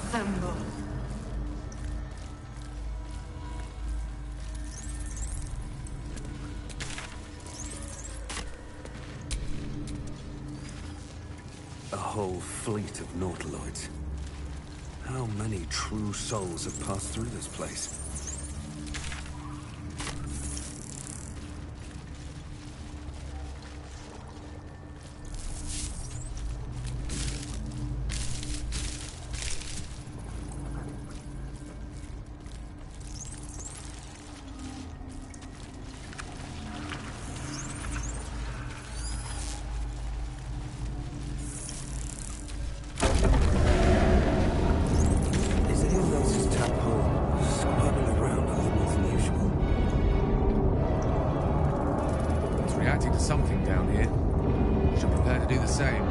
Assemble. A whole fleet of nautiloids. How many true souls have passed through this place? To something down here. Should prepare to do the same.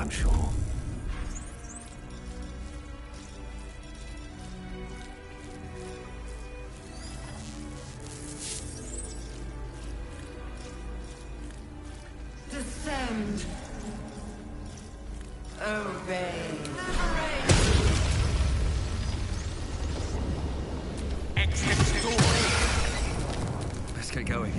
I'm sure. Descend. Obey. Exit door. Let's get going.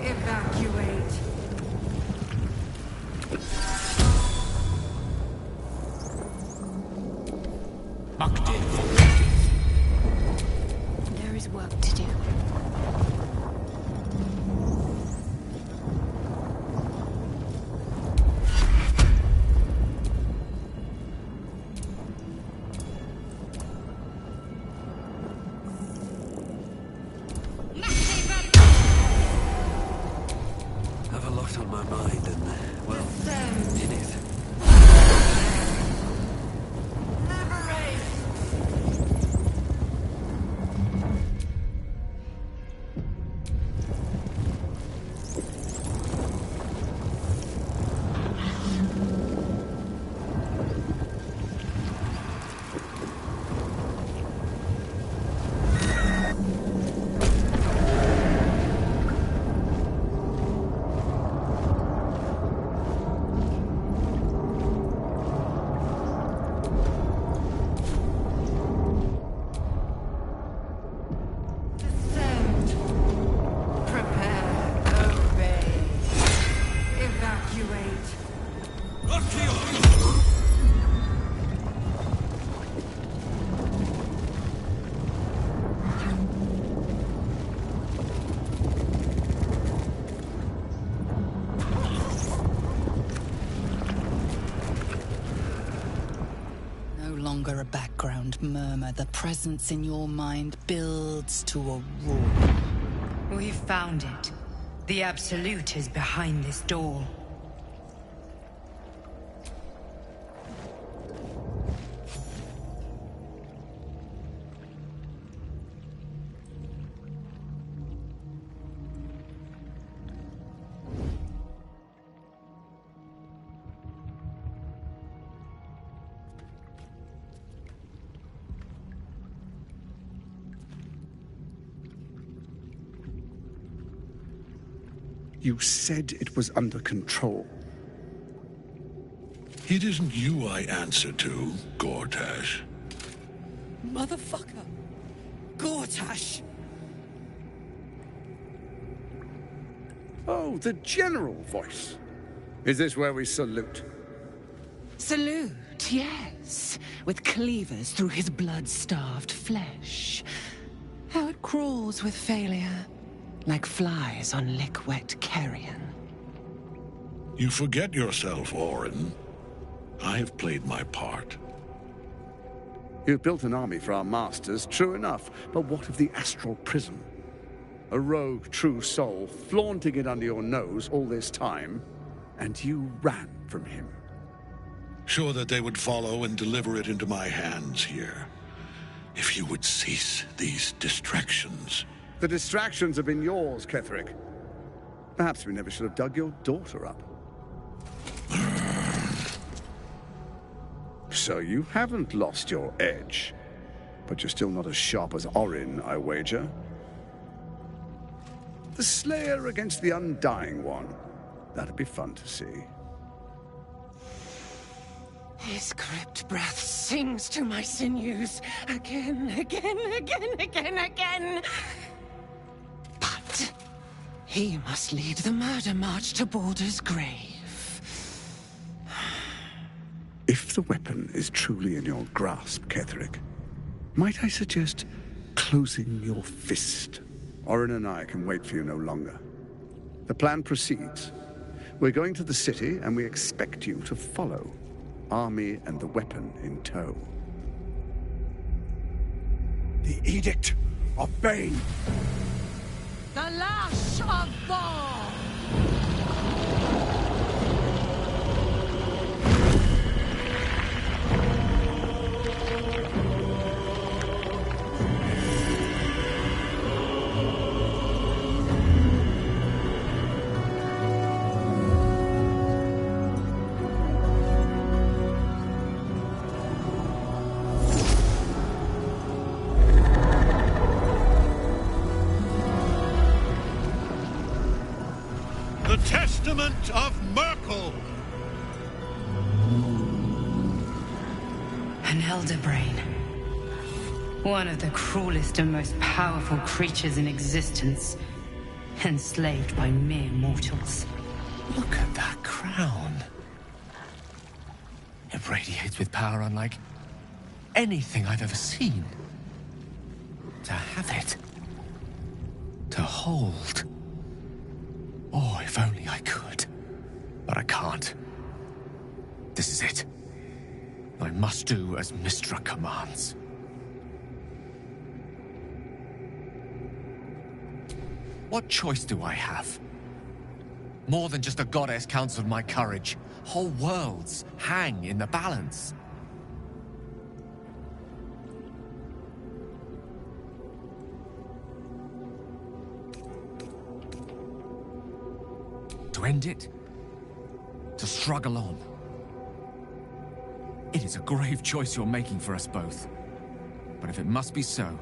Evacuate. There is work to do. On my mind and, well, in it. longer a background murmur. The presence in your mind builds to a roar. We've found it. The Absolute is behind this door. You said it was under control. It isn't you I answer to, Gortash. Motherfucker! Gortash! Oh, the general voice. Is this where we salute? Salute, yes. With cleavers through his blood-starved flesh. How it crawls with failure. Like flies on lick-wet carrion. You forget yourself, Orin. I have played my part. You've built an army for our masters, true enough. But what of the astral prism? A rogue true soul flaunting it under your nose all this time, and you ran from him. Sure that they would follow and deliver it into my hands here. If you would cease these distractions. The distractions have been yours, Ketherick. Perhaps we never should have dug your daughter up. So you haven't lost your edge. But you're still not as sharp as Orin, I wager. The Slayer against the Undying One. That'd be fun to see. His crypt breath sings to my sinews. Again. But he must lead the murder march to Baldur's grave. If the weapon is truly in your grasp, Ketherick, might I suggest closing your fist? Orin and I can wait for you no longer. The plan proceeds. We're going to the city, and we expect you to follow. Army and the weapon in tow. The Edict of Bane! The Lash of Ball! The Testament of Merkel! An elder brain. One of the cruelest and most powerful creatures in existence. Enslaved by mere mortals. Look at that crown. It radiates with power unlike anything I've ever seen. To have it. To hold. Oh, if only I could. But I can't. This is it. I must do as Mystra commands. What choice do I have? More than just a goddess counseled my courage. Whole worlds hang in the balance. To end it? To struggle on? It is a grave choice you're making for us both. But if it must be so...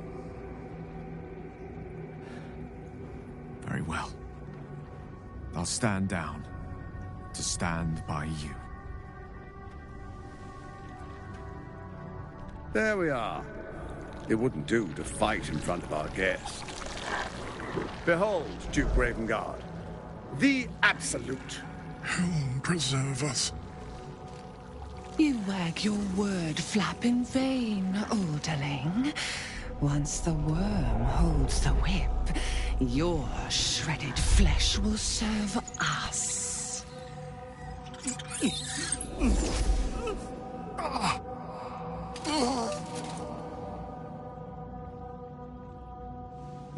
very well. I'll stand down to stand by you. There we are. It wouldn't do to fight in front of our guest. Behold, Duke Ravengard. The Absolute. Whom preserve us? You wag your word flap in vain, olderling. Once the worm holds the whip, your shredded flesh will serve us.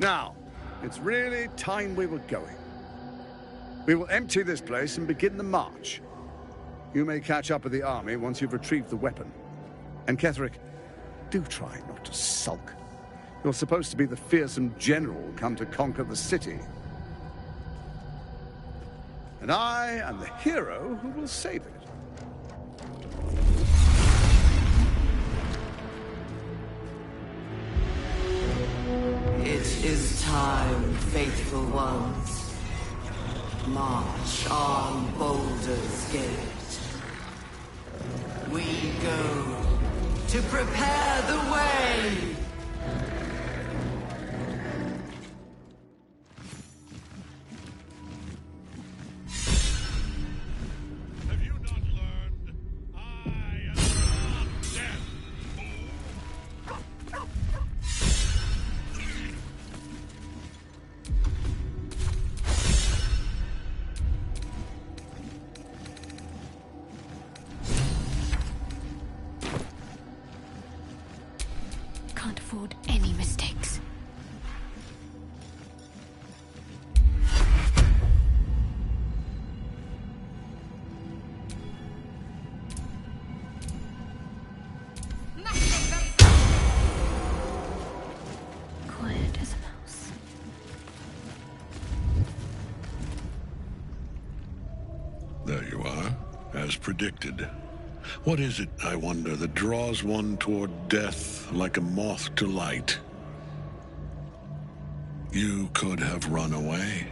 Now, it's really time we were going. We will empty this place and begin the march. You may catch up with the army once you've retrieved the weapon. And Ketheric, do try not to sulk. You're supposed to be the fearsome general come to conquer the city. And I am the hero who will save it. It is time, faithful ones. March on Baldur's Gate. We go to prepare the way! Have you not learned? I am not death, fool! Can't afford any mistakes. Quiet as a mouse. There you are, as predicted. What is it, I wonder, that draws one toward death like a moth to light? You could have run away,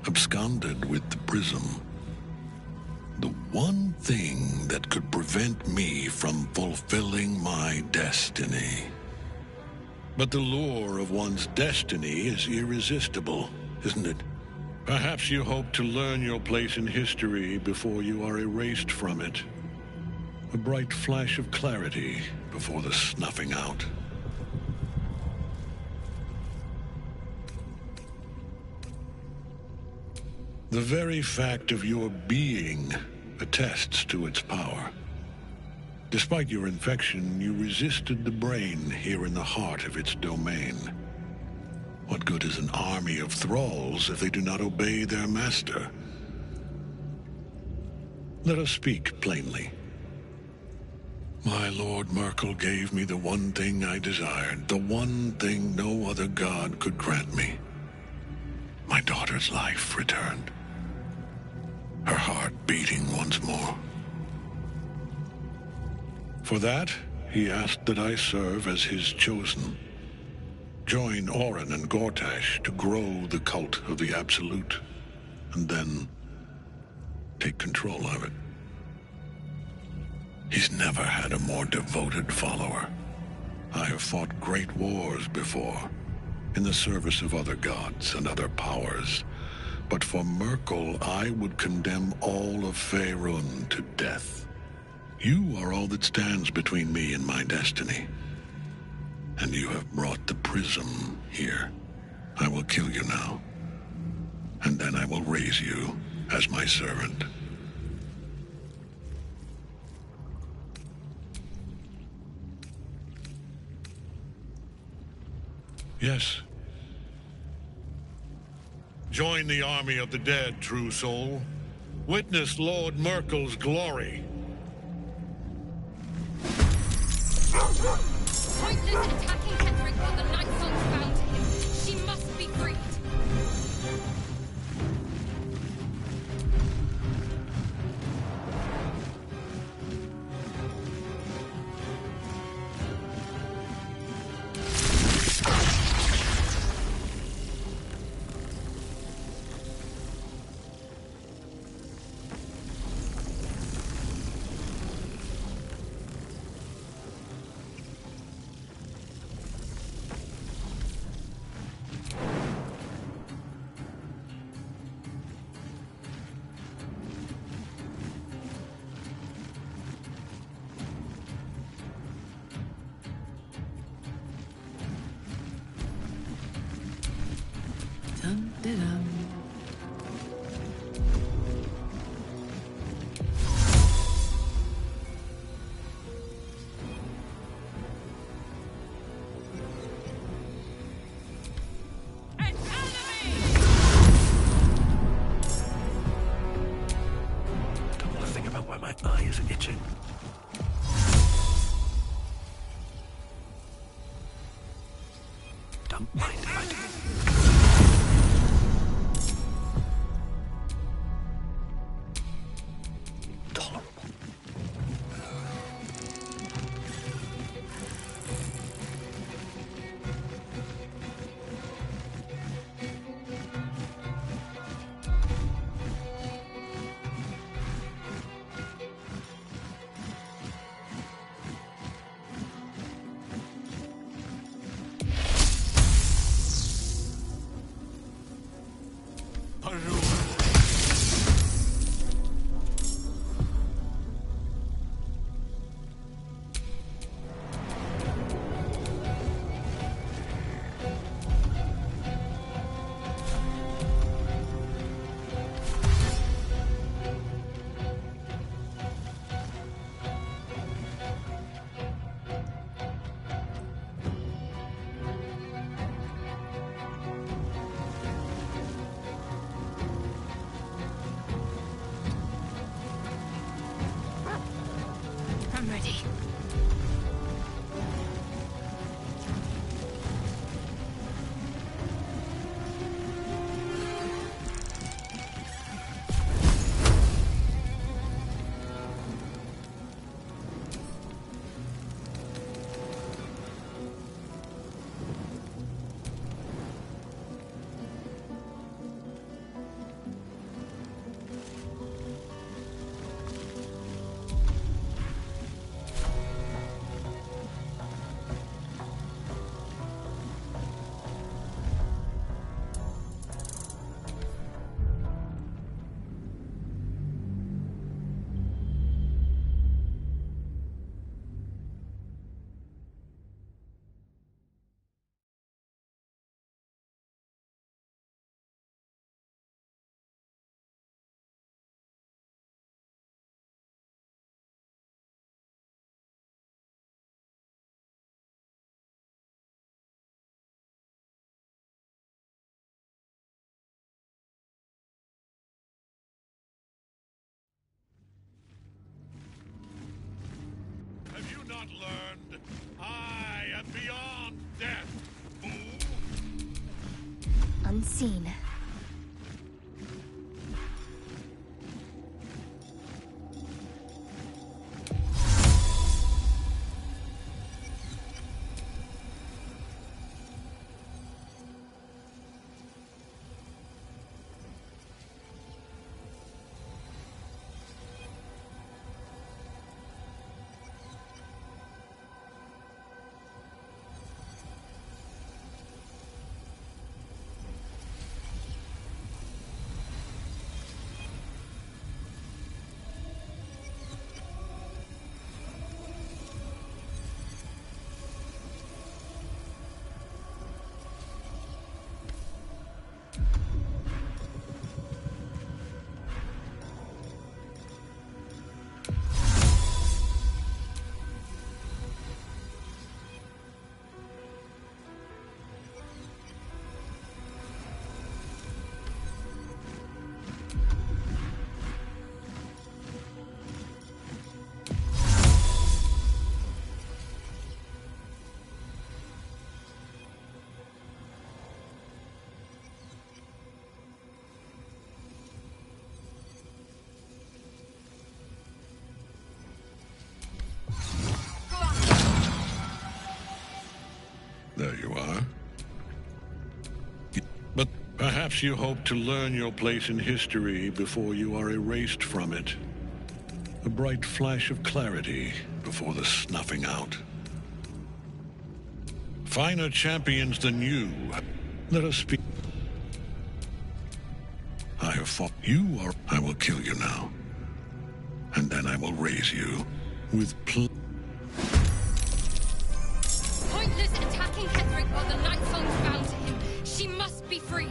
absconded with the prism. The one thing that could prevent me from fulfilling my destiny. But the lure of one's destiny is irresistible, isn't it? Perhaps you hope to learn your place in history before you are erased from it. A bright flash of clarity before the snuffing out. The very fact of your being attests to its power. Despite your infection, you resisted the brain here in the heart of its domain. What good is an army of thralls if they do not obey their master? Let us speak plainly. My Lord Merkel gave me the one thing I desired, the one thing no other god could grant me. My daughter's life returned. Her heart beating once more. For that, he asked that I serve as his chosen. Join Orin and Gortash to grow the cult of the Absolute, and then take control of it. He's never had a more devoted follower. I have fought great wars before, in the service of other gods and other powers. But for Merkel, I would condemn all of Faerun to death. You are all that stands between me and my destiny. And you have brought the prism here. I will kill you now. And then I will raise you as my servant. Yes. Join the army of the dead, true soul. Witness Lord Merkel's glory. Pointless attacking Ketheric while the Night Song's bound to him. She must be freed. Mind fighting. Tolerable. I'm ready. Have you not learned? I am beyond death, fool! Unseen. There you are. But perhaps you hope to learn your place in history before you are erased from it. A bright flash of clarity before the snuffing out. Finer champions than you. Let us speak. I have fought. You are. I will kill you now. And then I will raise you with Pointless attacking Ketheric while the Night Song's bound to him. She must be freed.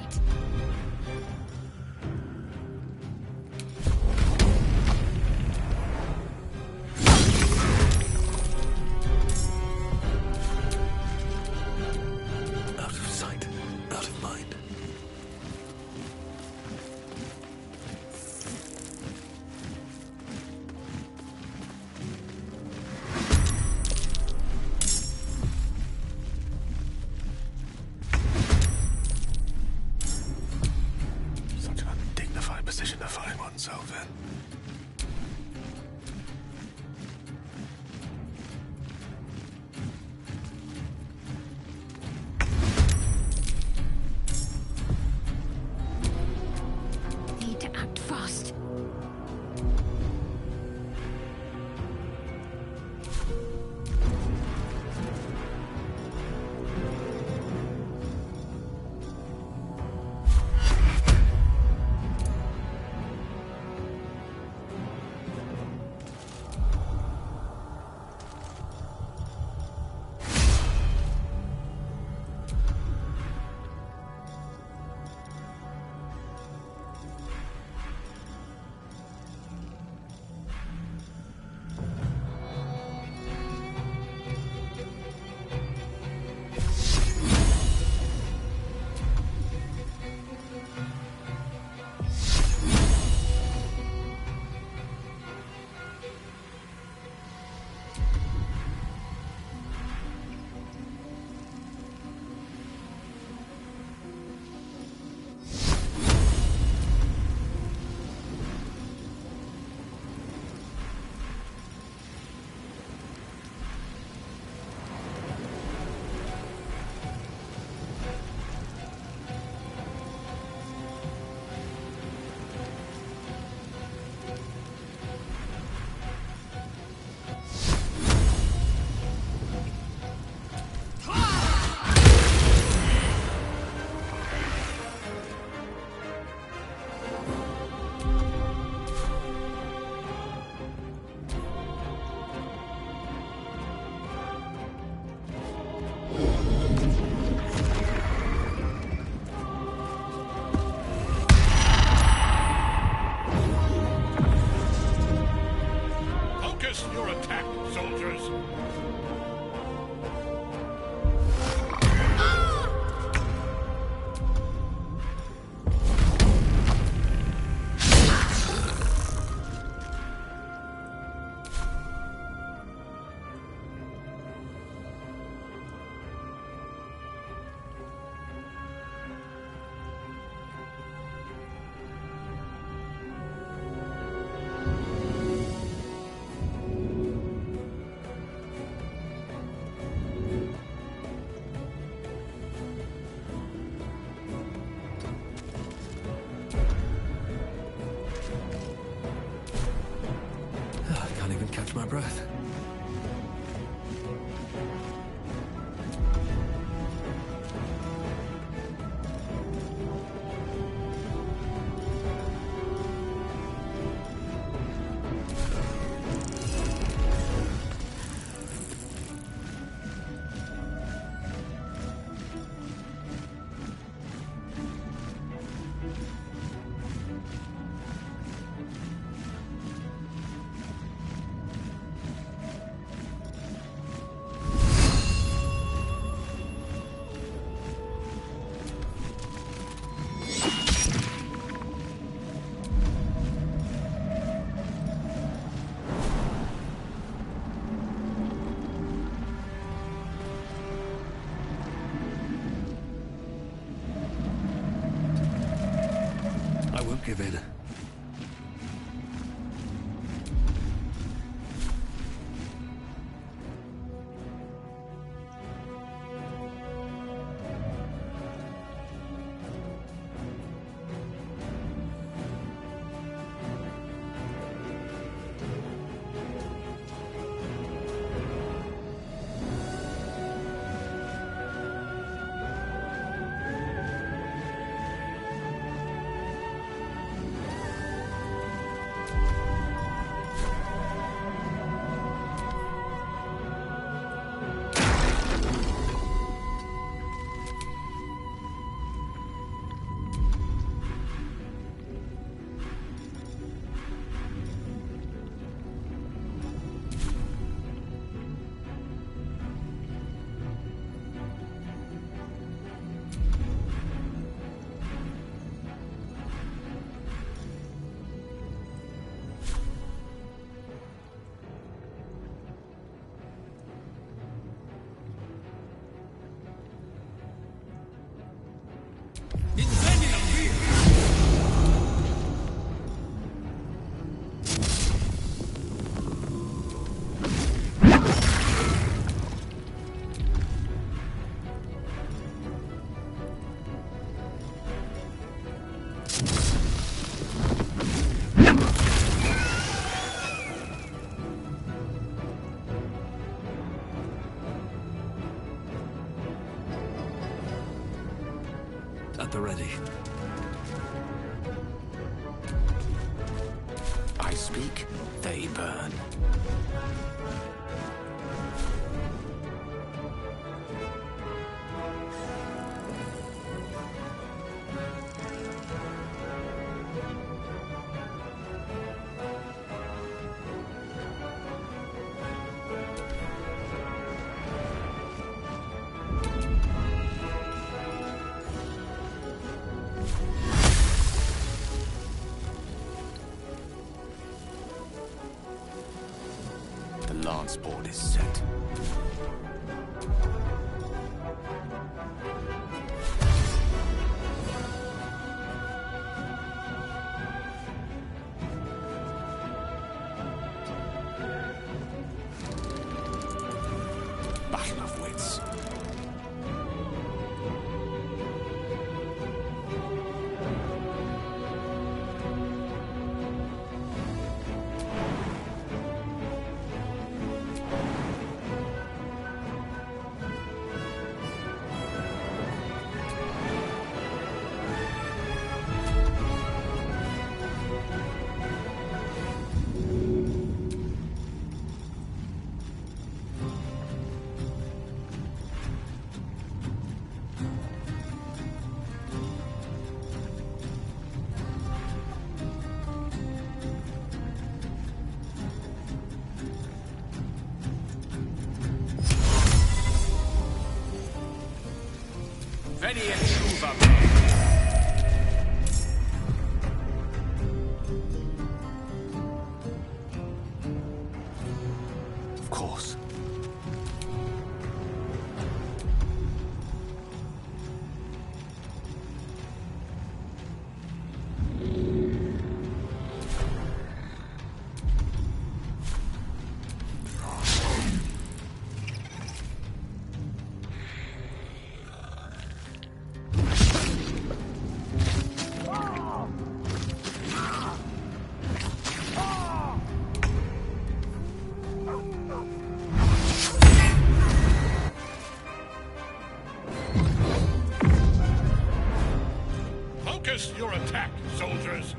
Out of sight, out of mind. At the ready. I speak, they burn. The lance board is set. Battle of wits. Of course. Focus your attack, soldiers!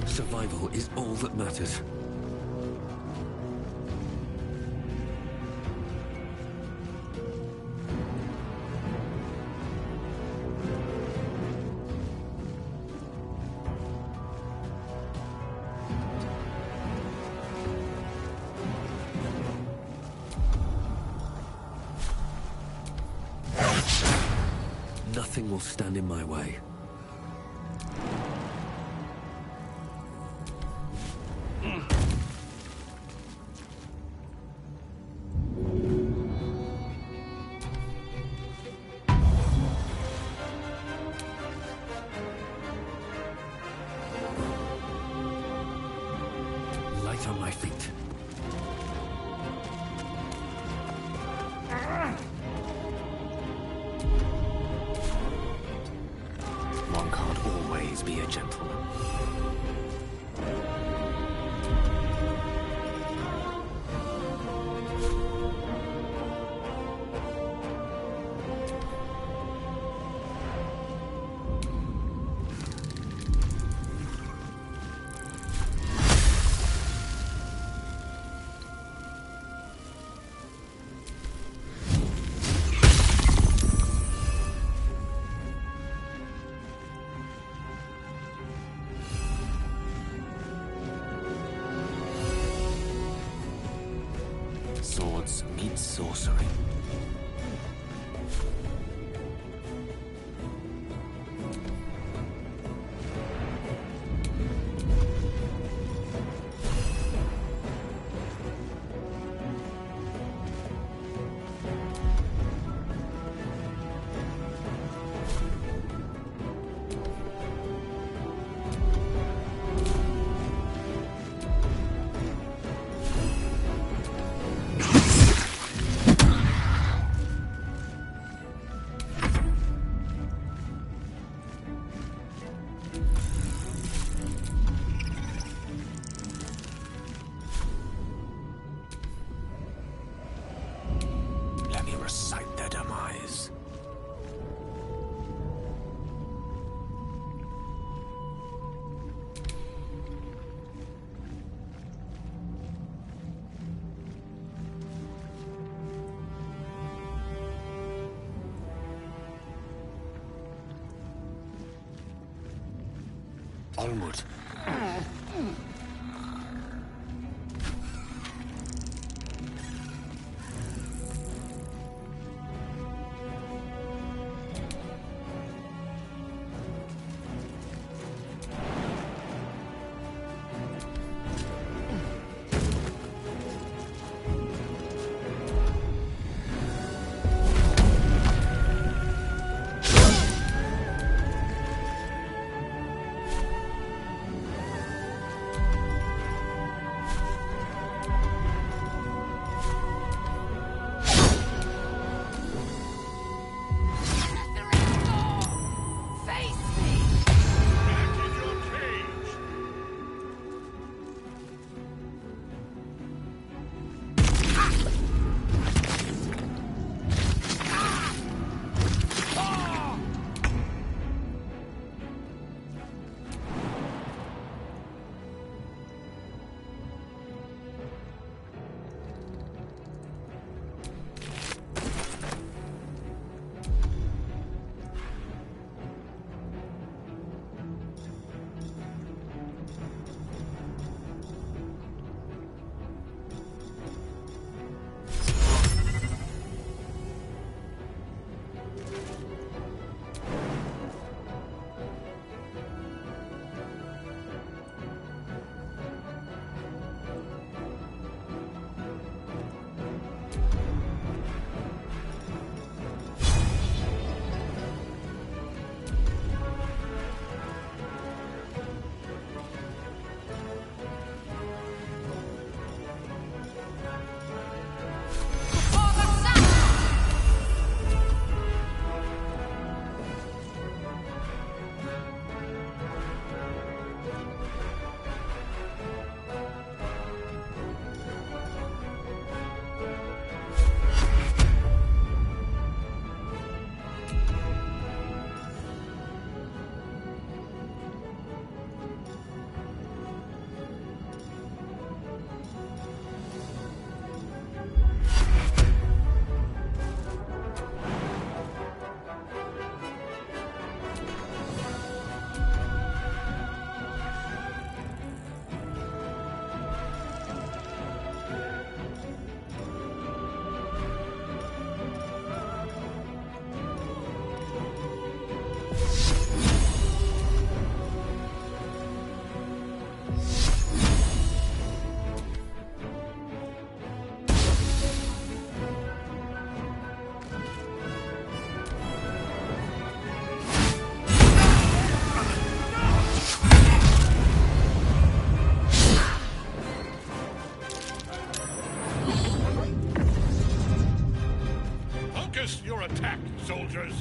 Survival is all that matters. Nothing will stand in my way. Light on my feet. One can't always be a gentleman. Swords meet sorcery. Onward. Your attack, soldiers!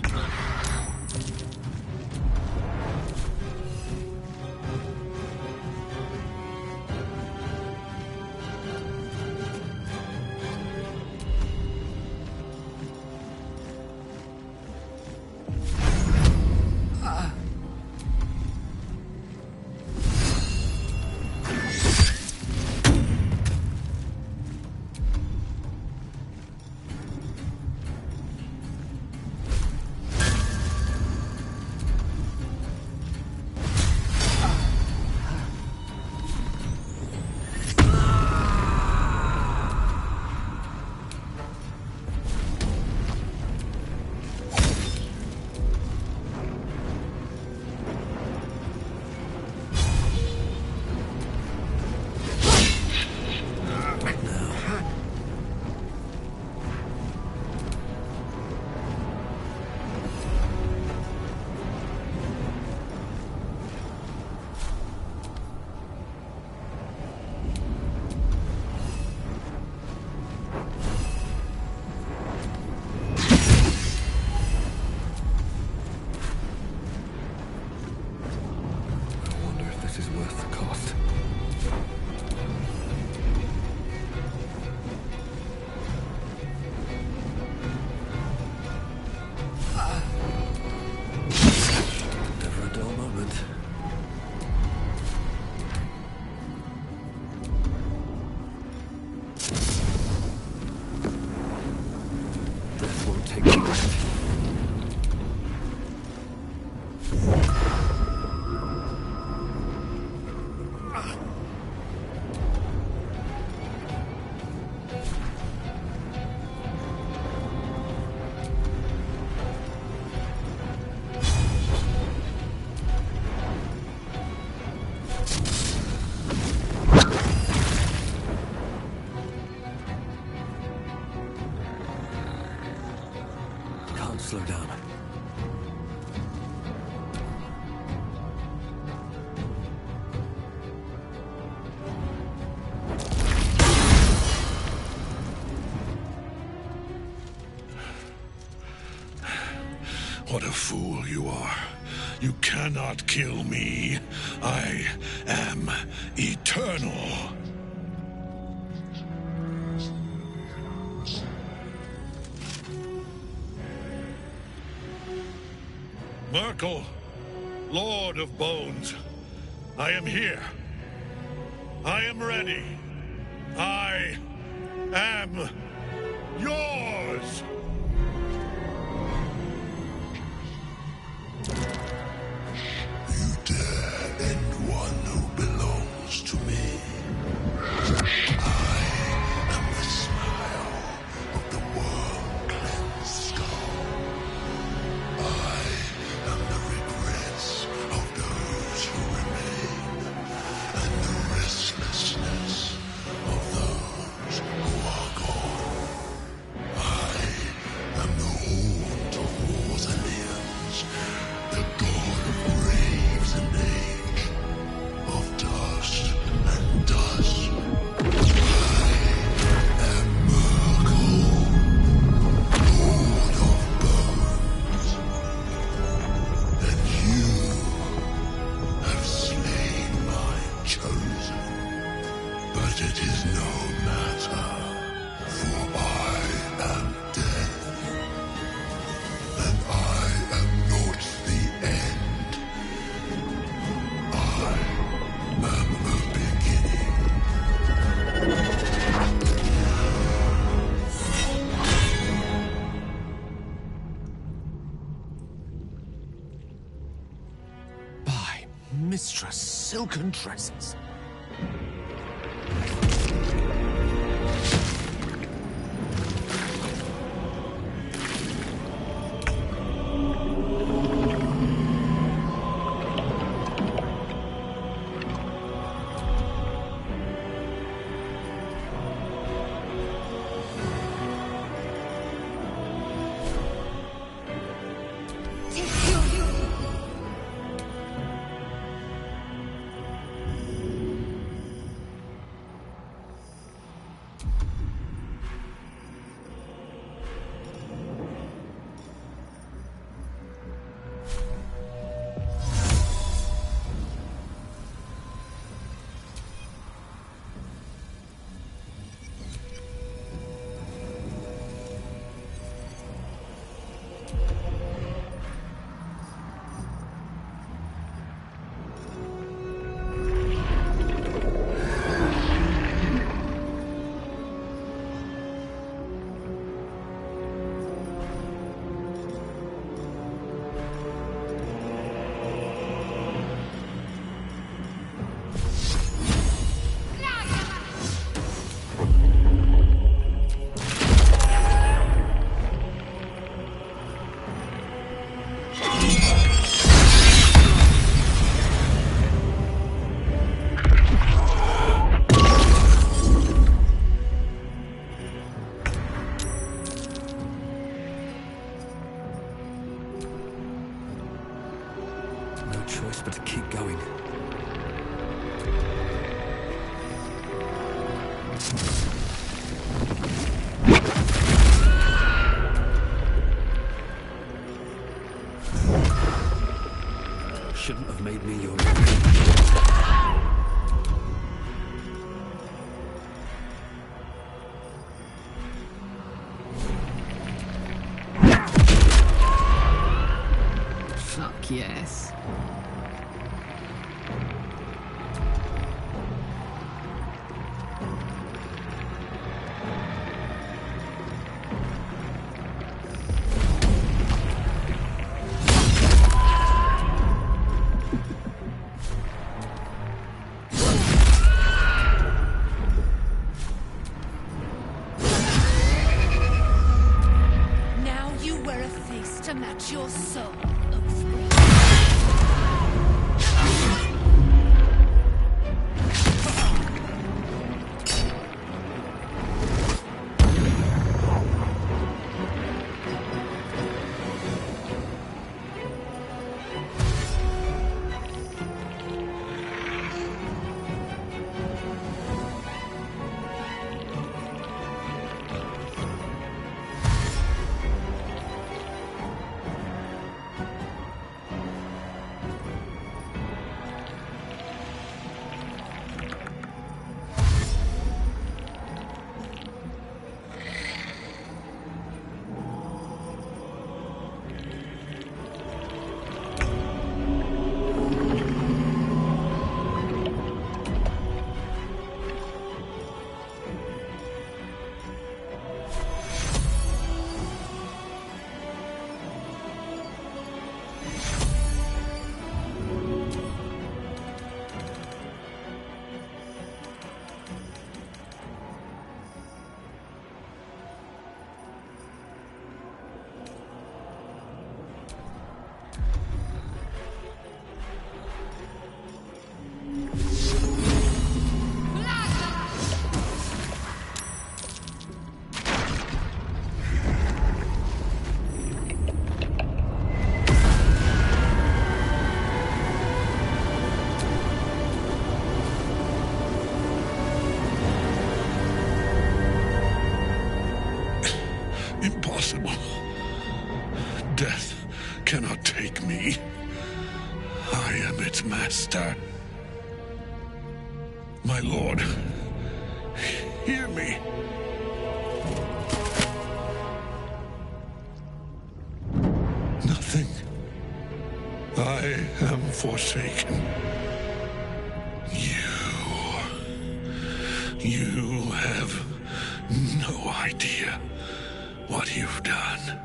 can't slow down. What a fool you are. You cannot kill me. I am eternal. Merkel, Lord of Bones, I am here. I am ready. I am yours. You dare end one who belongs to me. I am the smile of the worm-cleansed skull. I am the regrets of those who remain, and the restlessness of those who are gone. I am the haunt of wars and limbs, the god of graves and age, of dust and dust. I am Merkel, Lord of Bones, and you have slain my chosen. But it is no matter, for I am death, and I am not the end. I am the beginning. By Mistress Silken Tresses. No choice but to keep going. Shouldn't have made me your Fuck yes. Now you wear a face to match your soul. forsake me. I am its master. My lord, hear me. Nothing. I am forsaken. You have no idea what you've done.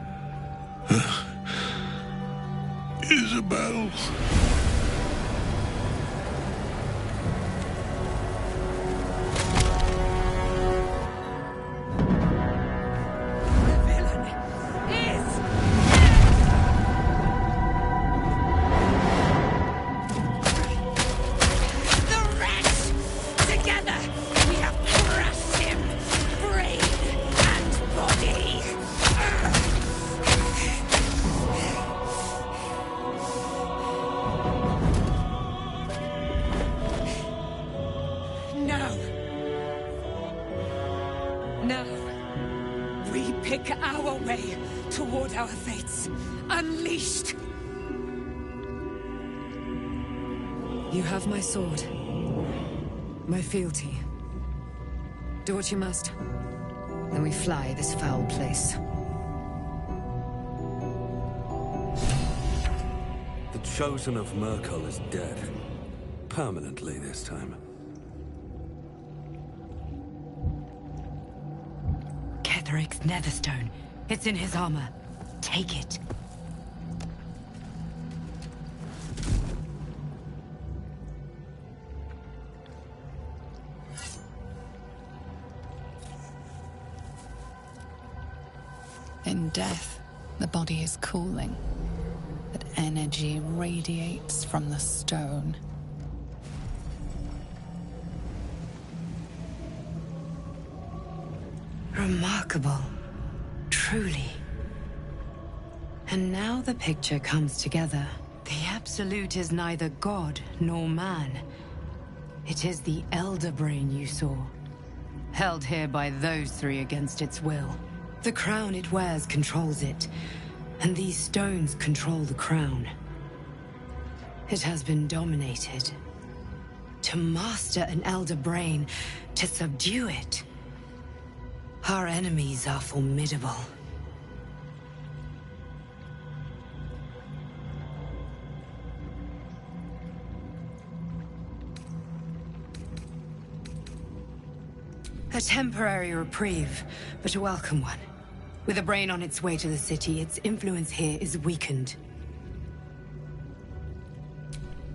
Isabel. Our way toward our fates. Unleashed! You have my sword. My fealty. Do what you must. Then we fly this foul place. The Chosen of Merkel is dead. Permanently this time. Ketheric's Netherstone. It's in his armor. Take it. In death, the body is cooling, but energy radiates from the stone. Remarkable. Truly. And now the picture comes together. The Absolute is neither god nor man. It is the Elder Brain you saw, held here by those three against its will. The crown it wears controls it, and these stones control the crown. It has been dominated. To master an Elder Brain, to subdue it. Our enemies are formidable. A temporary reprieve, but a welcome one. With a brain on its way to the city, its influence here is weakened.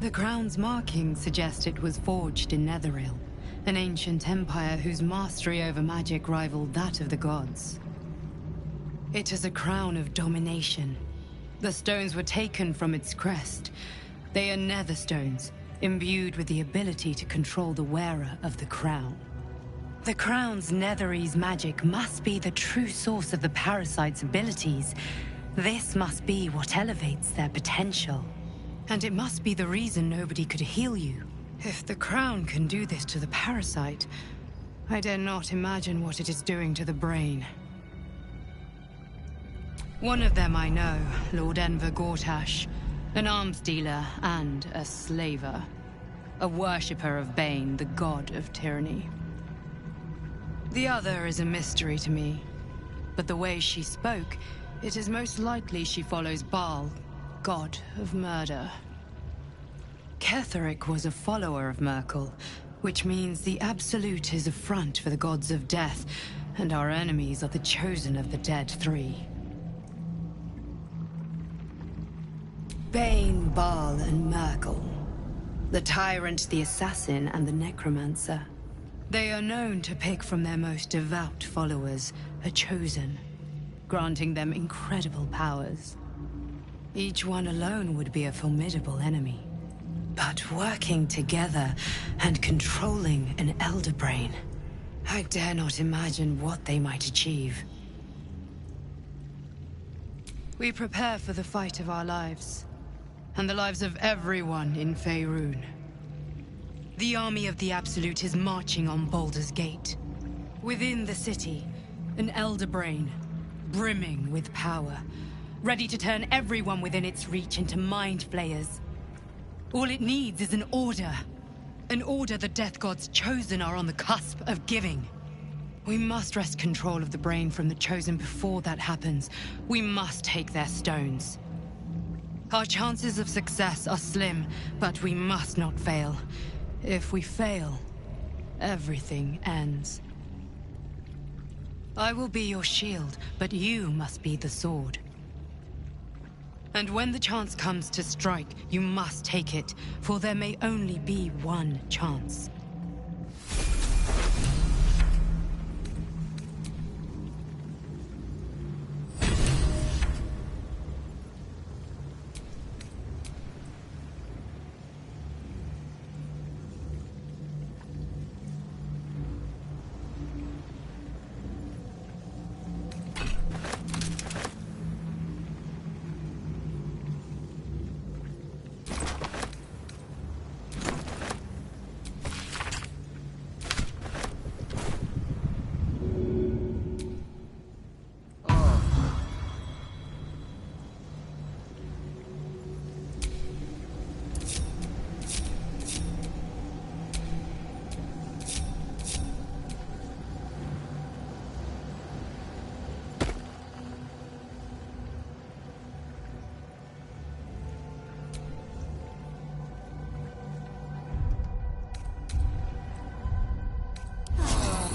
The crown's markings suggest it was forged in Netheril, an ancient empire whose mastery over magic rivaled that of the gods. It is a crown of domination. The stones were taken from its crest. They are nether stones, imbued with the ability to control the wearer of the crown. The crown's Netherese magic must be the true source of the parasite's abilities. This must be what elevates their potential. And it must be the reason nobody could heal you. If the crown can do this to the parasite, I dare not imagine what it is doing to the brain. One of them I know, Lord Enver Gortash, an arms dealer and a slaver. A worshipper of Bane, the god of tyranny. The other is a mystery to me, but the way she spoke, it is most likely she follows Baal, god of murder. Ketheric was a follower of Merkel, which means the Absolute is a front for the gods of death, and our enemies are the chosen of the dead three. Bane, Baal, and Merkel. The tyrant, the assassin, and the necromancer. They are known to pick from their most devout followers a chosen, granting them incredible powers. Each one alone would be a formidable enemy. But working together and controlling an Elder Brain, I dare not imagine what they might achieve. We prepare for the fight of our lives, and the lives of everyone in Faerun. The army of the Absolute is marching on Baldur's Gate. Within the city, an Elder Brain, brimming with power, ready to turn everyone within its reach into mind flayers. All it needs is an order. An order the Death God's chosen are on the cusp of giving. We must wrest control of the brain from the Chosen before that happens. We must take their stones. Our chances of success are slim, but we must not fail. If we fail, everything ends. I will be your shield, but you must be the sword. And when the chance comes to strike, you must take it, for there may only be one chance.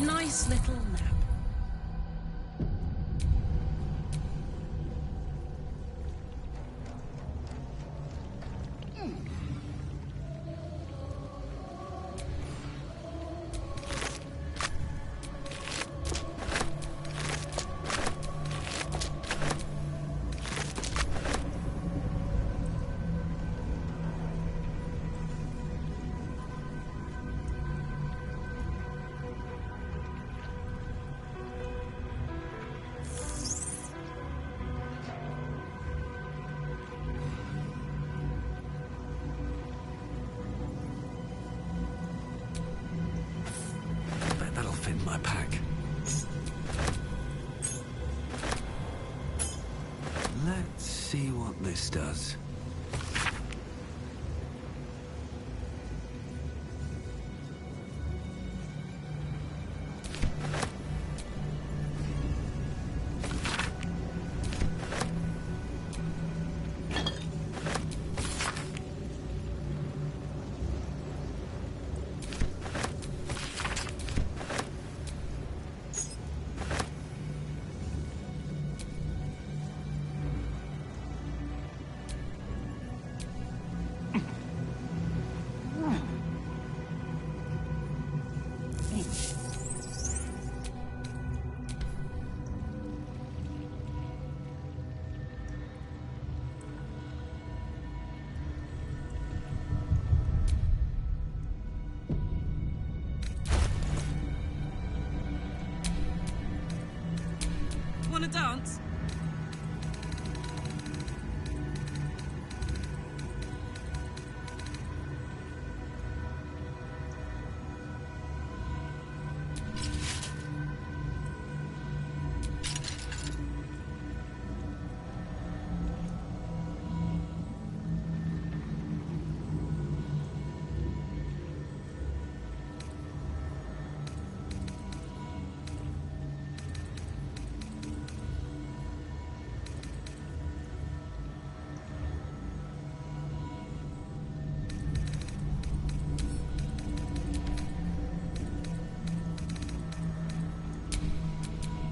Nice little nap. My pack. Let's see what this does. Wanna dance?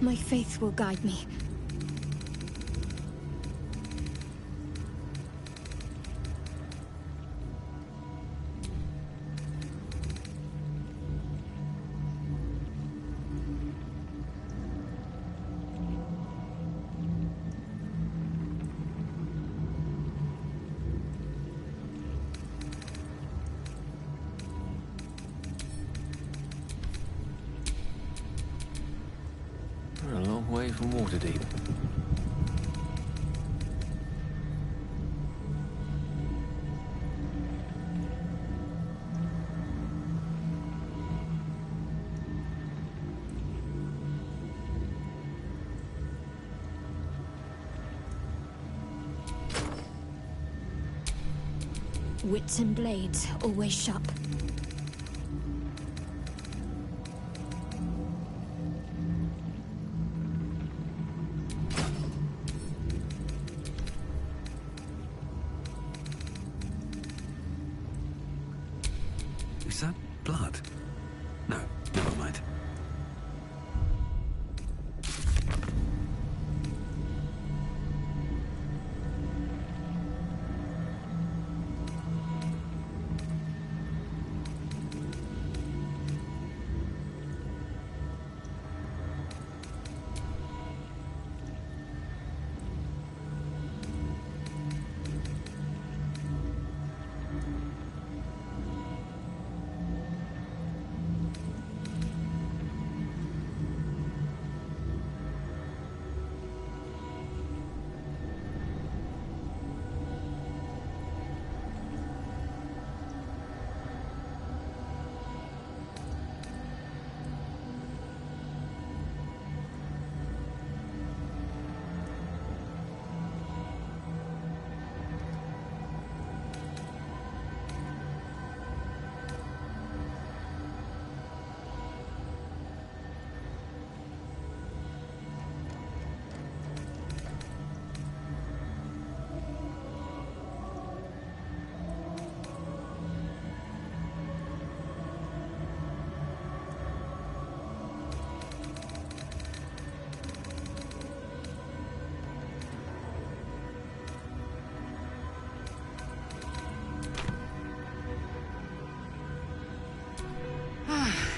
My faith will guide me. We're a long way from Waterdeep. Wits and blades, always sharp. Is that blood? No, never mind.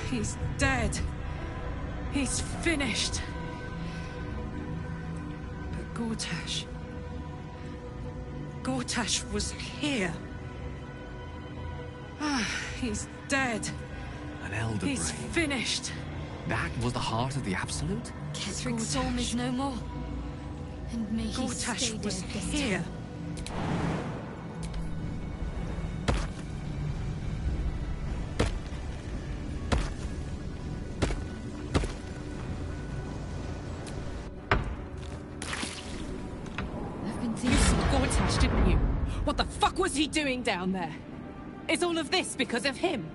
He's dead. He's finished. But Gortash was here. He's dead. An elder He's brain. finished. That was the heart of the Absolute? Kethric's soul is no more. And may he Gortash stay was dead this here. time. You saw Gortash, didn't you? What the fuck was he doing down there? Is all of this because of him?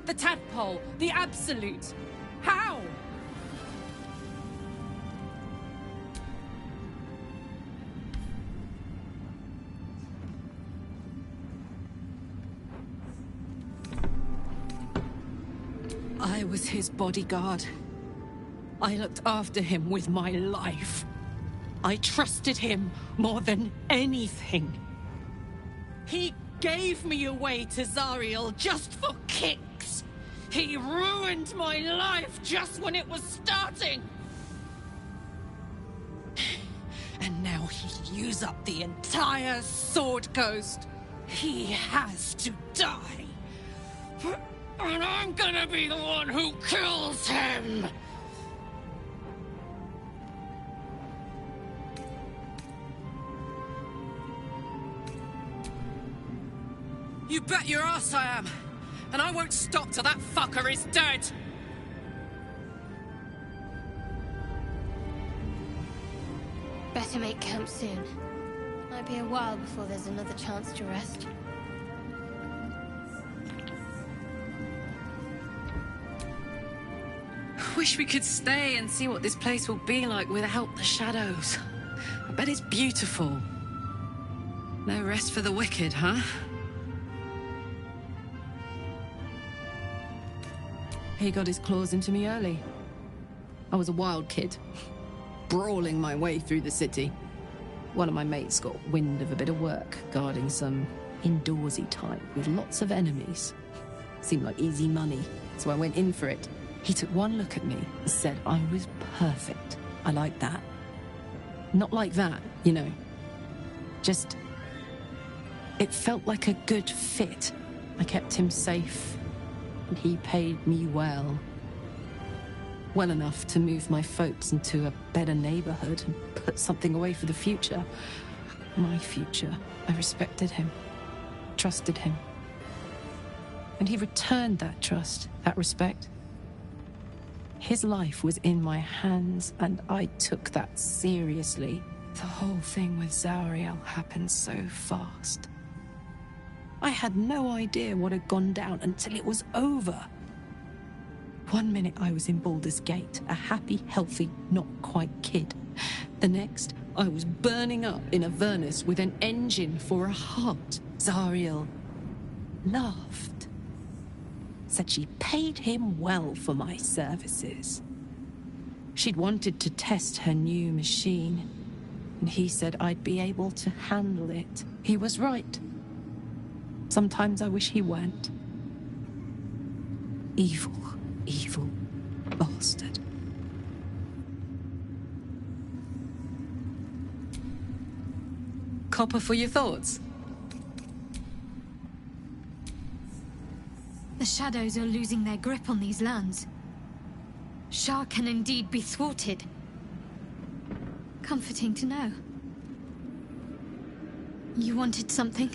The tadpole, the Absolute. How? I was his bodyguard. I looked after him with my life. I trusted him more than anything. He gave me away to Zariel just for kicks. He ruined my life just when it was starting. And now he'll use up the entire Sword Coast. He has to die. And I'm gonna be the one who kills him! You bet your ass I am! And I won't stop till that fucker is dead! Better make camp soon. Might be a while before there's another chance to rest. Wish we could stay and see what this place will be like without the shadows. I bet it's beautiful. No rest for the wicked, huh? He got his claws into me early. I was a wild kid, brawling my way through the city. One of my mates got wind of a bit of work, guarding some indoorsy type with lots of enemies. Seemed like easy money, so I went in for it. He took one look at me and said I was perfect. I like that. Not like that, you know. Just... it felt like a good fit. I kept him safe, and he paid me well. Well enough to move my folks into a better neighborhood and put something away for the future. My future. I respected him, trusted him. And he returned that trust, that respect. His life was in my hands, and I took that seriously. The whole thing with Zariel happened so fast. I had no idea what had gone down until it was over. One minute I was in Baldur's Gate, a happy, healthy, not quite kid. The next, I was burning up in Avernus with an engine for a heart. Zariel laughed. Said she paid him well for my services. She'd wanted to test her new machine, and he said I'd be able to handle it. He was right. Sometimes I wish he weren't. Evil, evil bastard. Copper for your thoughts? The shadows are losing their grip on these lands. Shah can indeed be thwarted. Comforting to know. You wanted something?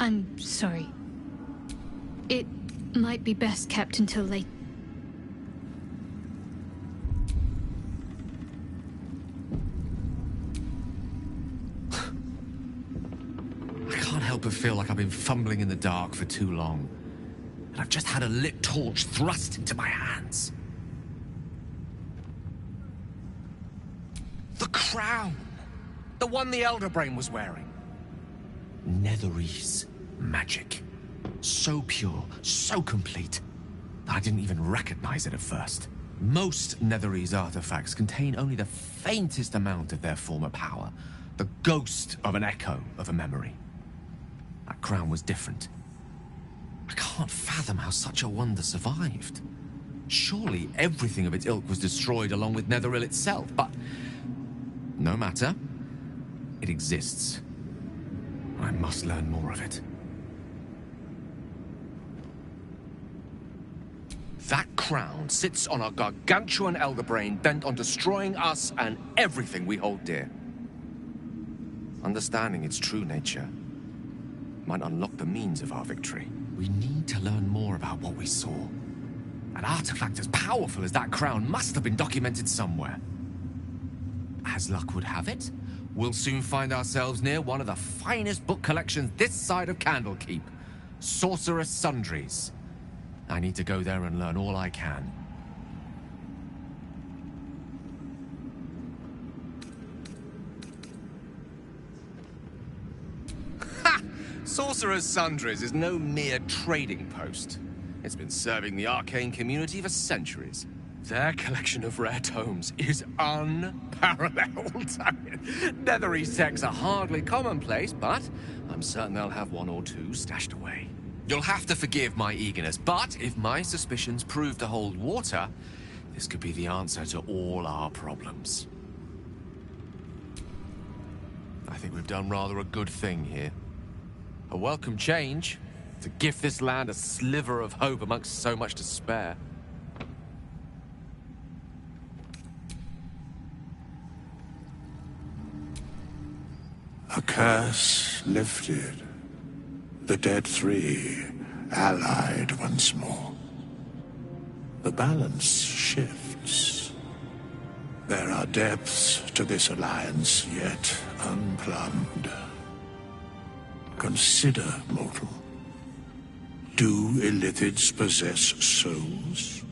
I'm sorry. It might be best kept until later. I can't help but feel like I've been fumbling in the dark for too long. And I've just had a lit torch thrust into my hands. The crown! The one the Elder Brain was wearing. Netherese magic. So pure, so complete, that I didn't even recognize it at first. Most Netherese artifacts contain only the faintest amount of their former power. The ghost of an echo of a memory. That crown was different. I can't fathom how such a wonder survived. Surely everything of its ilk was destroyed along with Netheril itself, but no matter. It exists. I must learn more of it. That crown sits on a gargantuan elder brain bent on destroying us and everything we hold dear. Understanding its true nature might unlock the means of our victory. We need to learn more about what we saw. An artifact as powerful as that crown must have been documented somewhere. As luck would have it, we'll soon find ourselves near one of the finest book collections this side of Candlekeep. Sorcerous Sundries. I need to go there and learn all I can. Ha! Sorcerer's Sundries is no mere trading post. It's been serving the arcane community for centuries. Their collection of rare tomes is unparalleled. I mean, Netherese texts are hardly commonplace, but I'm certain they'll have one or two stashed away. You'll have to forgive my eagerness, but if my suspicions prove to hold water, this could be the answer to all our problems. I think we've done rather a good thing here. A welcome change to gift this land a sliver of hope amongst so much despair. A curse lifted. The dead three allied once more. The balance shifts. There are depths to this alliance yet unplumbed. Consider, mortal. Do illithids possess souls?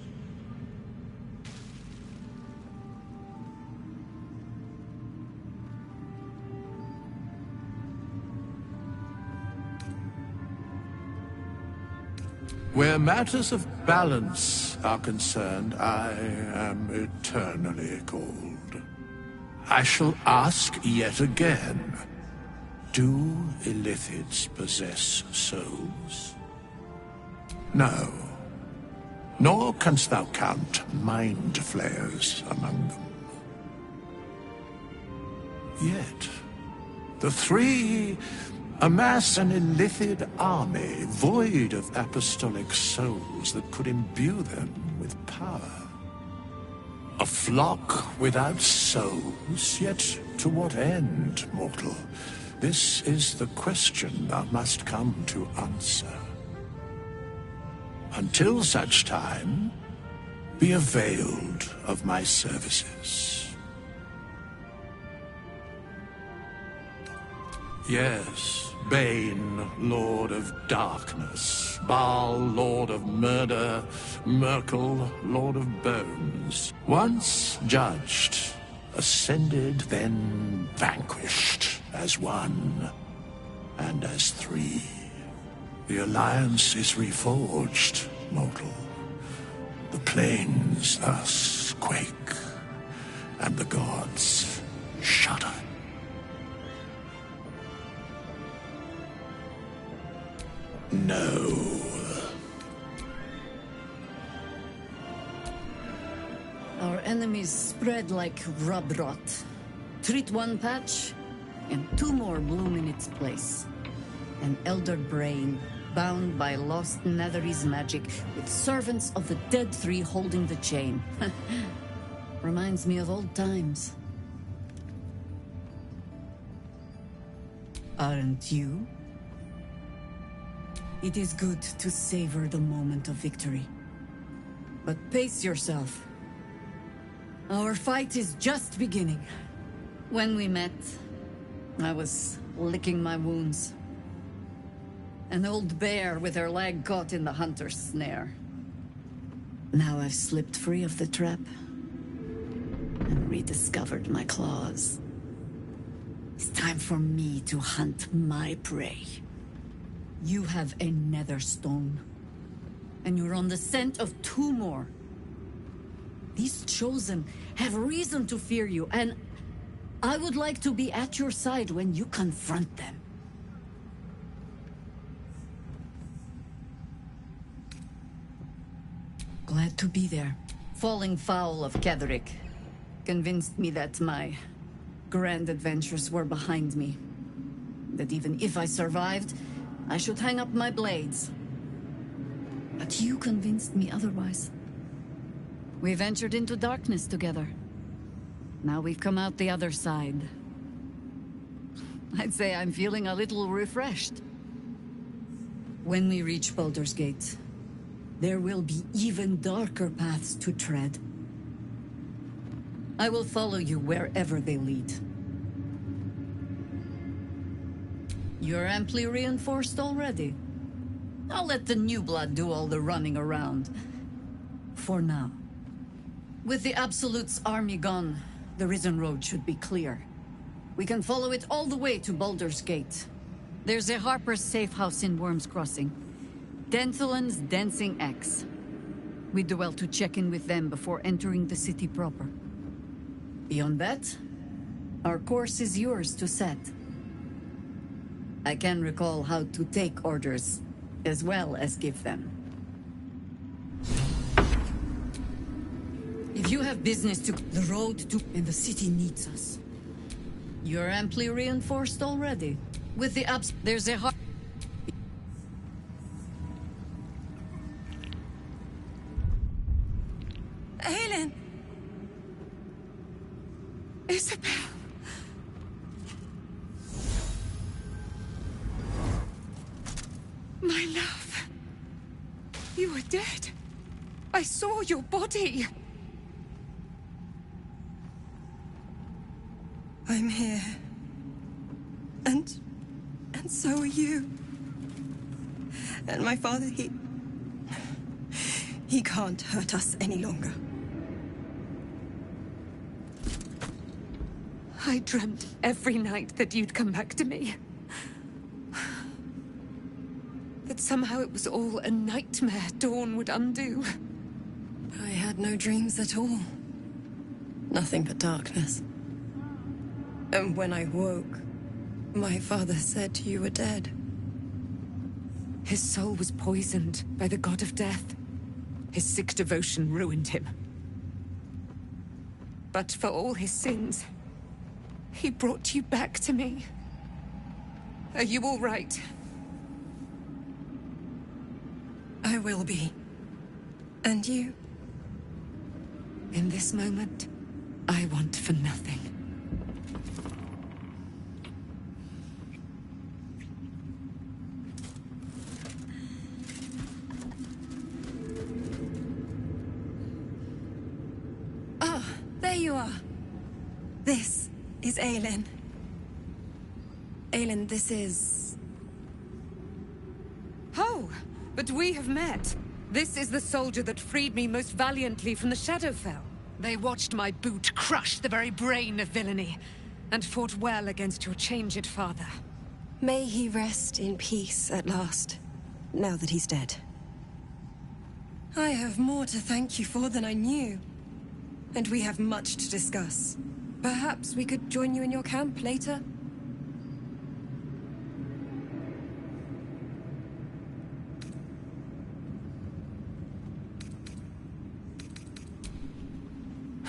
Where matters of balance are concerned, I am eternally cold. I shall ask yet again, do illithids possess souls? No. Nor canst thou count mind flayers among them. Yet, the three amass an illithid army void of apostolic souls that could imbue them with power. A flock without souls, yet to what end, mortal? This is the question thou must come to answer. Until such time, be availed of my services. Yes. Bane, Lord of Darkness, Baal, Lord of Murder, Merkel, Lord of Bones. Once judged, ascended, then vanquished, as one, and as three. The Alliance is reforged, mortal. The plains thus quake, and the gods shudder. No. Our enemies spread like rub rot. Treat one patch, and two more bloom in its place. An elder brain, bound by lost Netherese magic, with servants of the Dead Three holding the chain. Reminds me of old times. Aren't you? It is good to savor the moment of victory. But pace yourself. Our fight is just beginning. When we met, I was licking my wounds. An old bear with her leg caught in the hunter's snare. Now I've slipped free of the trap and rediscovered my claws. It's time for me to hunt my prey. You have a nether stone, and you're on the scent of two more. These chosen have reason to fear you, and I would like to be at your side when you confront them. Glad to be there. Falling foul of Ketheric convinced me that my grand adventures were behind me. That even if I survived, I should hang up my blades. But you convinced me otherwise. We ventured into darkness together. Now we've come out the other side. I'd say I'm feeling a little refreshed. When we reach Baldur's Gate, there will be even darker paths to tread. I will follow you wherever they lead. You're amply reinforced already. I'll let the new blood do all the running around. For now. With the Absolute's army gone, the Risen Road should be clear. We can follow it all the way to Baldur's Gate. There's a Harper's safe house in Worm's Crossing. Denthalen's Dancing Axe. We do well to check in with them before entering the city proper. Beyond that, our course is yours to set. I can recall how to take orders, as well as give them. If you have business to the road to, and the city needs us. You're amply reinforced already. With the there's a heart. Aelin! Isabel! My love. You were dead. I saw your body. I'm here. And so are you. And my father, he can't hurt us any longer. I dreamt every night that you'd come back to me. That somehow it was all a nightmare Dawn would undo. I had no dreams at all. Nothing but darkness. And when I woke, my father said you were dead. His soul was poisoned by the god of death. His sick devotion ruined him. But for all his sins, he brought you back to me. Are you all right? I will be. And you? In this moment, I want for nothing. Ah, there you are. This is Aelin. Aelin, this is Oh, but we have met. This is the soldier that freed me most valiantly from the Shadowfell. They watched my boot crush the very brain of villainy, and fought well against your changed father. May he rest in peace at last, now that he's dead. I have more to thank you for than I knew. And we have much to discuss. Perhaps we could join you in your camp later?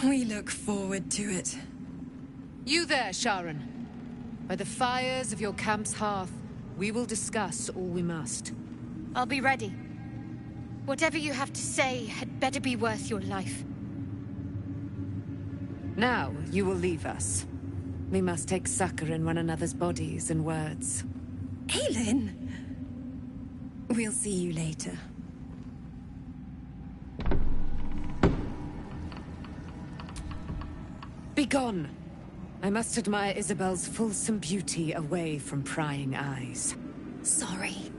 We look forward to it. You there, Sharon. By the fires of your camp's hearth, we will discuss all we must. I'll be ready. Whatever you have to say had better be worth your life. Now, you will leave us. We must take succor in one another's bodies and words. Aelin! We'll see you later. Begone! I must admire Isabel's fulsome beauty away from prying eyes. Sorry.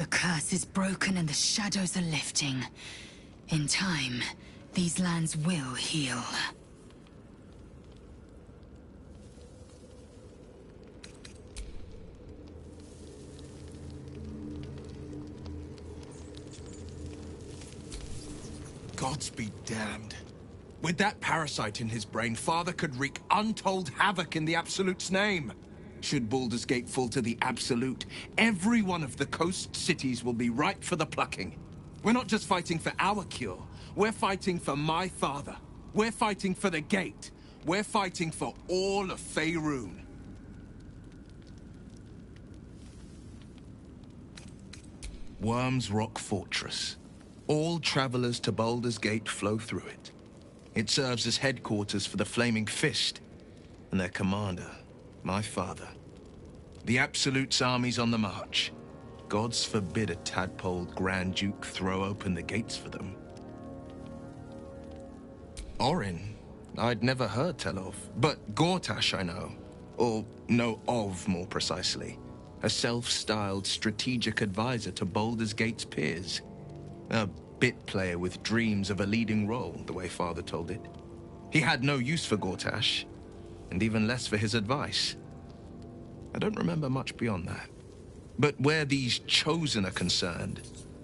The curse is broken and the shadows are lifting. In time, these lands will heal. Gods be damned. With that parasite in his brain, Father could wreak untold havoc in the Absolute's name. Should Baldur's Gate fall to the Absolute, every one of the coast cities will be ripe for the plucking. We're not just fighting for our cure. We're fighting for my father. We're fighting for the Gate. We're fighting for all of Faerun. Worm's Rock Fortress. All travelers to Baldur's Gate flow through it. It serves as headquarters for the Flaming Fist, and their commander, my father. The Absolute's army's on the march. Gods forbid a tadpoled Grand Duke throw open the gates for them. Orin, I'd never heard tell of, but Gortash I know. Or know of, more precisely. A self-styled strategic advisor to Baldur's Gate's peers. A bit player with dreams of a leading role, the way Father told it. He had no use for Gortash, and even less for his advice. I don't remember much beyond that. But where these Chosen are concerned,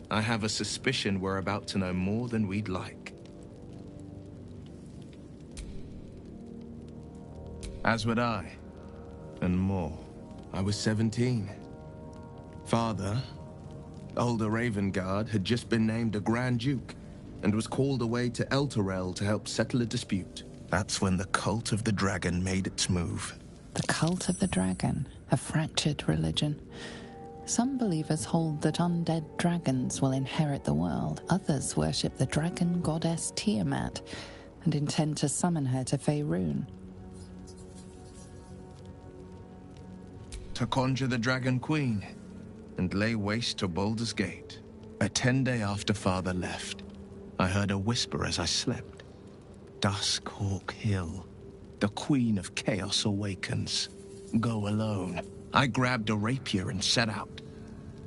I have a suspicion we're about to know more than we'd like. As would I, and more. I was 17. Father, older Ravengard, had just been named a Grand Duke and was called away to Elturel to help settle a dispute. That's when the Cult of the Dragon made its move. The Cult of the Dragon, a fractured religion. Some believers hold that undead dragons will inherit the world. Others worship the dragon goddess Tiamat and intend to summon her to Faerun. To conjure the Dragon Queen and lay waste to Baldur's Gate. A 10-day after Father left, I heard a whisper as I slept. Duskhawk Hill. The Queen of Chaos awakens. Go alone. I grabbed a rapier and set out.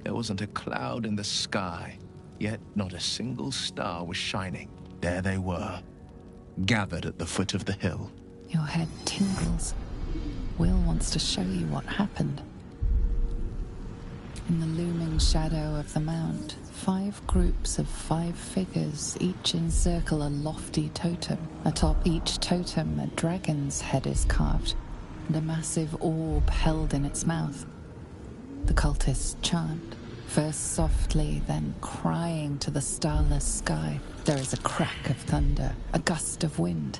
There wasn't a cloud in the sky, yet not a single star was shining. There they were, gathered at the foot of the hill. Your head tingles. Will wants to show you what happened. In the looming shadow of the mount, 5 groups of 5 figures each encircle a lofty totem. Atop each totem, a dragon's head is carved, and a massive orb held in its mouth. The cultists chant, first softly, then crying to the starless sky. There is a crack of thunder, a gust of wind,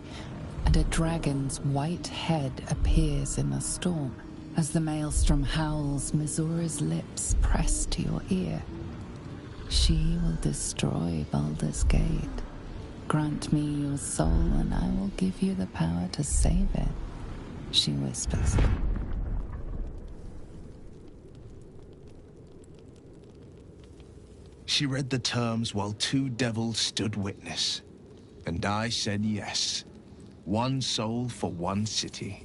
and a dragon's white head appears in the storm. As the maelstrom howls, Mizora's lips press to your ear. She will destroy Baldur's Gate. Grant me your soul, and I will give you the power to save it, she whispers. She read the terms while 2 devils stood witness, and I said yes. 1 soul for 1 city.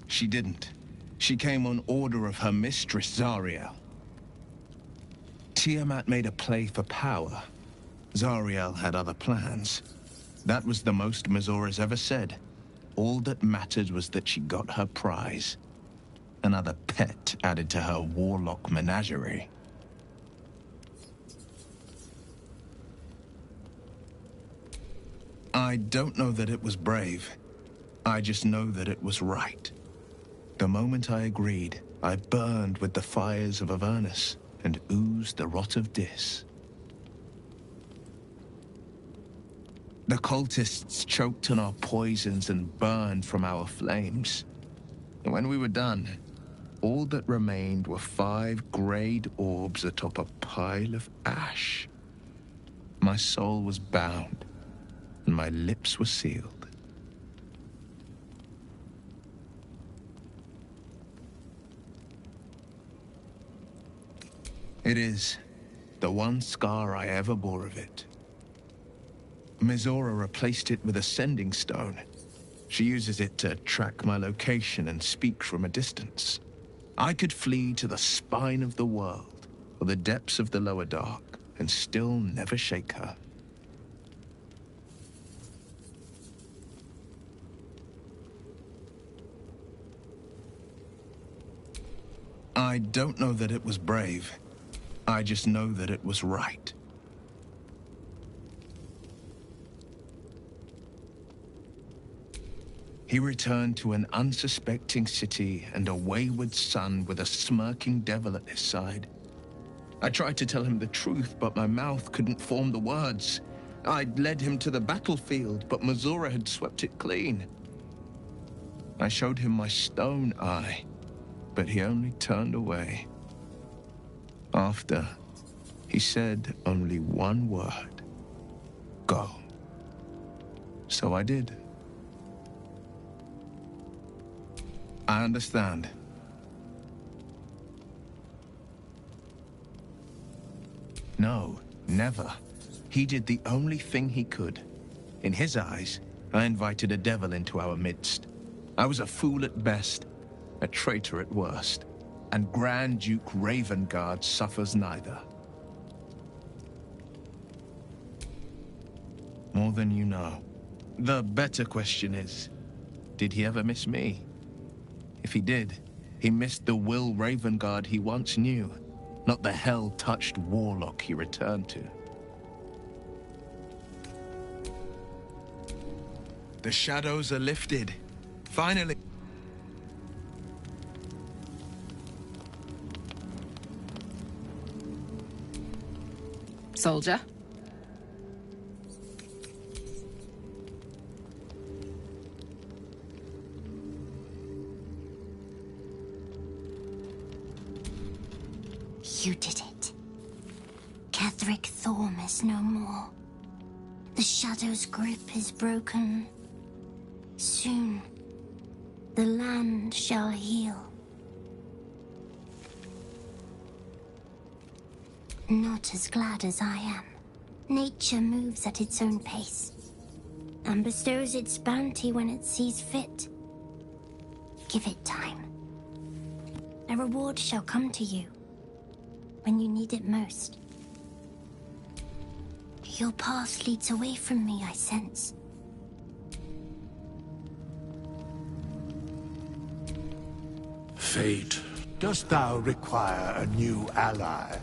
She didn't. She came on order of her mistress, Zariel. Tiamat made a play for power. Zariel had other plans. That was the most Mizora's ever said. All that mattered was that she got her prize. Another pet added to her warlock menagerie. I don't know that it was brave. I just know that it was right. The moment I agreed, I burned with the fires of Avernus and oozed the rot of Dis. The cultists choked on our poisons and burned from our flames. And when we were done, all that remained were 5 grayed orbs atop a pile of ash. My soul was bound, and my lips were sealed. It is the one scar I ever bore of it. Mizora replaced it with a sending stone. She uses it to track my location and speak from a distance. I could flee to the spine of the world, or the depths of the lower dark, and still never shake her. I don't know that it was brave. I just know that it was right. He returned to an unsuspecting city and a wayward son with a smirking devil at his side. I tried to tell him the truth, but my mouth couldn't form the words. I'd led him to the battlefield, but Mazura had swept it clean. I showed him my stone eye, but he only turned away. After, he said only one word: go. So I did. I understand. No, never. He did the only thing he could. In his eyes, I invited a devil into our midst. I was a fool at best, a traitor at worst, and Grand Duke Ravengard suffers neither. More than you know. The better question is, did he ever miss me? If he did, he missed the Will Ravengard he once knew, not the hell-touched warlock he returned to. The shadows are lifted. Finally. Soldier? You did it. Ketheric Thorm is no more. The Shadow's grip is broken. Soon, the land shall heal. Not as glad as I am. Nature moves at its own pace, and bestows its bounty when it sees fit. Give it time. A reward shall come to you when you need it most. Your path leads away from me, I sense. Fate, dost thou require a new ally?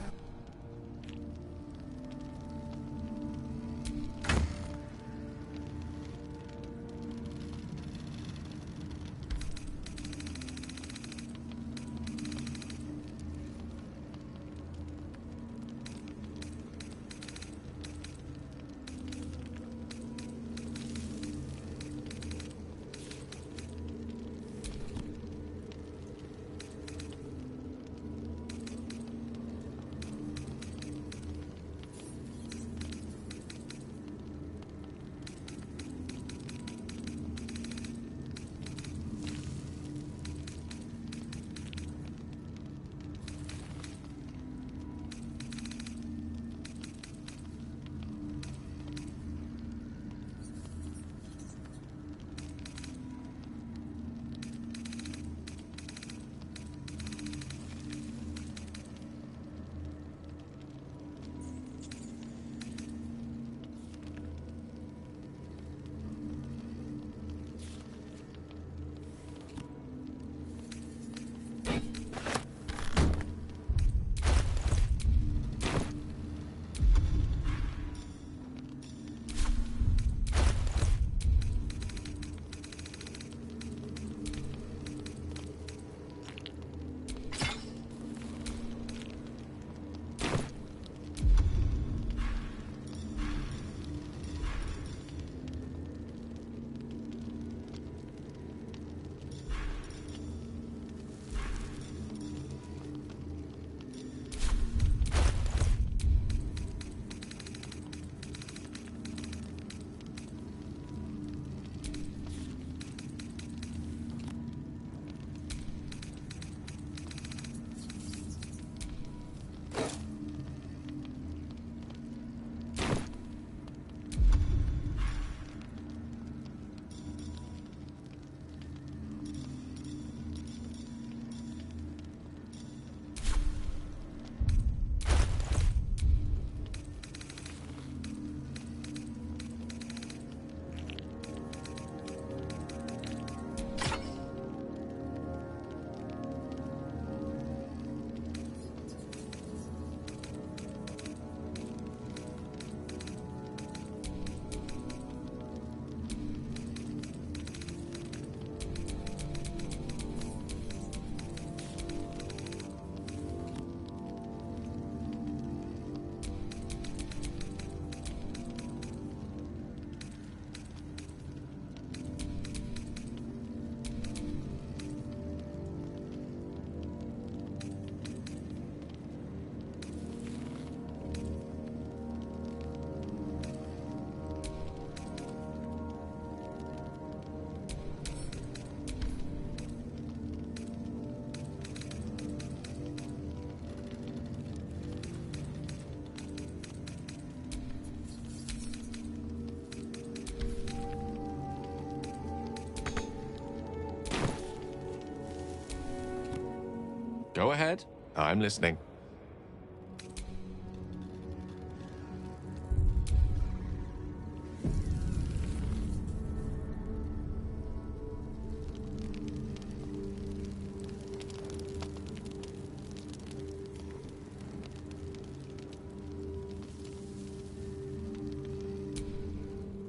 Go ahead. I'm listening.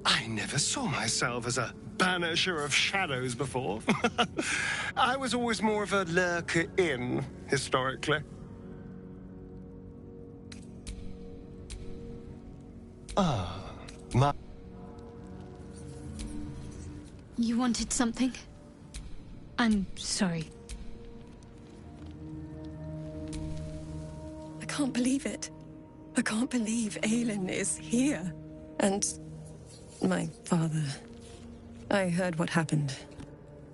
I never saw myself as a banisher of shadows before. I was always more of a lurker-in, historically. My... You wanted something? I'm sorry. I can't believe it. I can't believe Aelin is here. And my father... I heard what happened.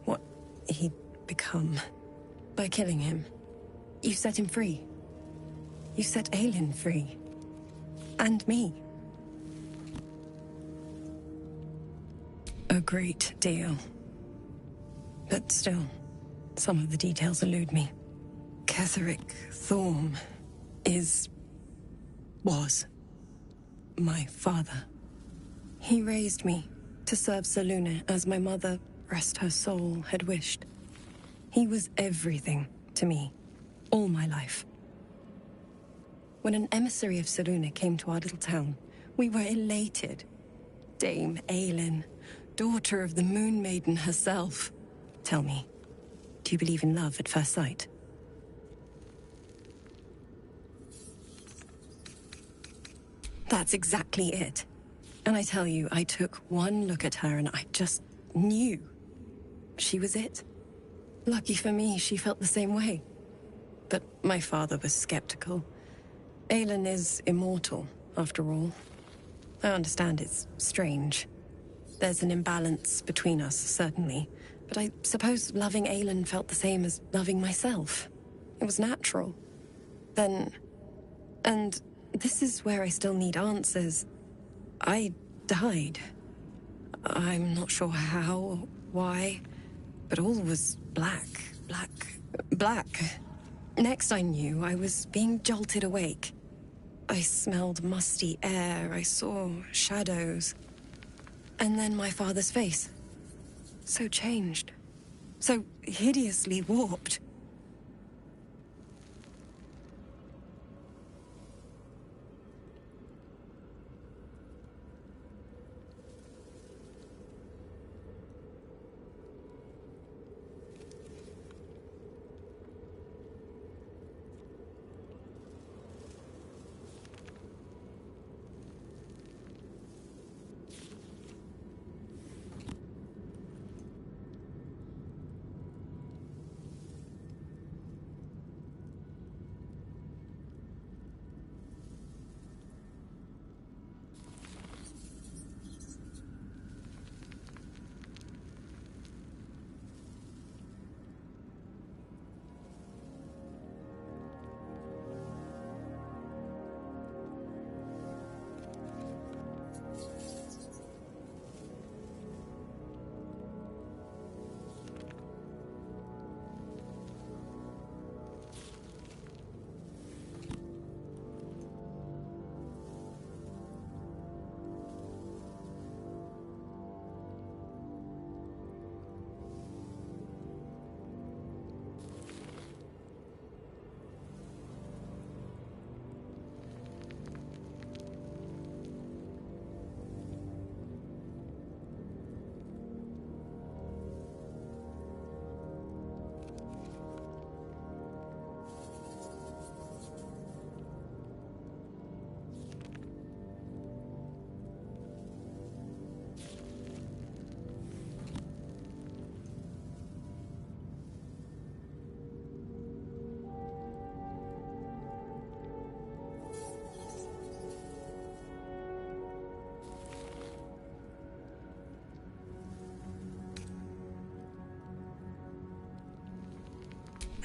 What he'd become. By killing him. You set him free. You set Aelin free. And me. A great deal. But still, some of the details elude me. Ketheric Thorm was my father. He raised me to serve Selûne as my mother, rest her soul, had wished. He was everything to me, all my life. When an emissary of Selûne came to our little town, we were elated. Dame Aelin, daughter of the Moon Maiden herself. Tell me, do you believe in love at first sight? That's exactly it. And I tell you, I took one look at her and I just knew. She was it. Lucky for me, she felt the same way. But my father was skeptical. Aelin is immortal, after all. I understand it's strange. There's an imbalance between us, certainly. But I suppose loving Aelin felt the same as loving myself. It was natural. Then... And this is where I still need answers. I died. I'm not sure how or why, but all was black. Next I knew, I was being jolted awake. I smelled musty air, I saw shadows. And then my father's face. So changed. So hideously warped.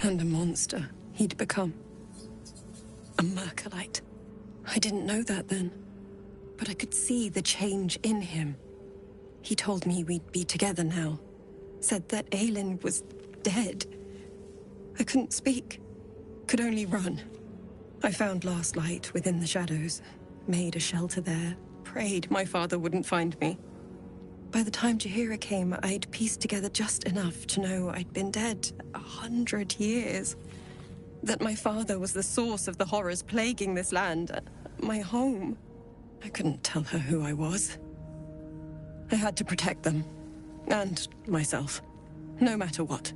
And a monster he'd become. A Mercolite. I didn't know that then. But I could see the change in him. He told me we'd be together now. Said that Aelin was dead. I couldn't speak. Could only run. I found last light within the shadows, made a shelter there, prayed my father wouldn't find me. By the time Jaheira came, I'd pieced together just enough to know I'd been dead 100 years. That my father was the source of the horrors plaguing this land, my home. I couldn't tell her who I was. I had to protect them, and myself, no matter what.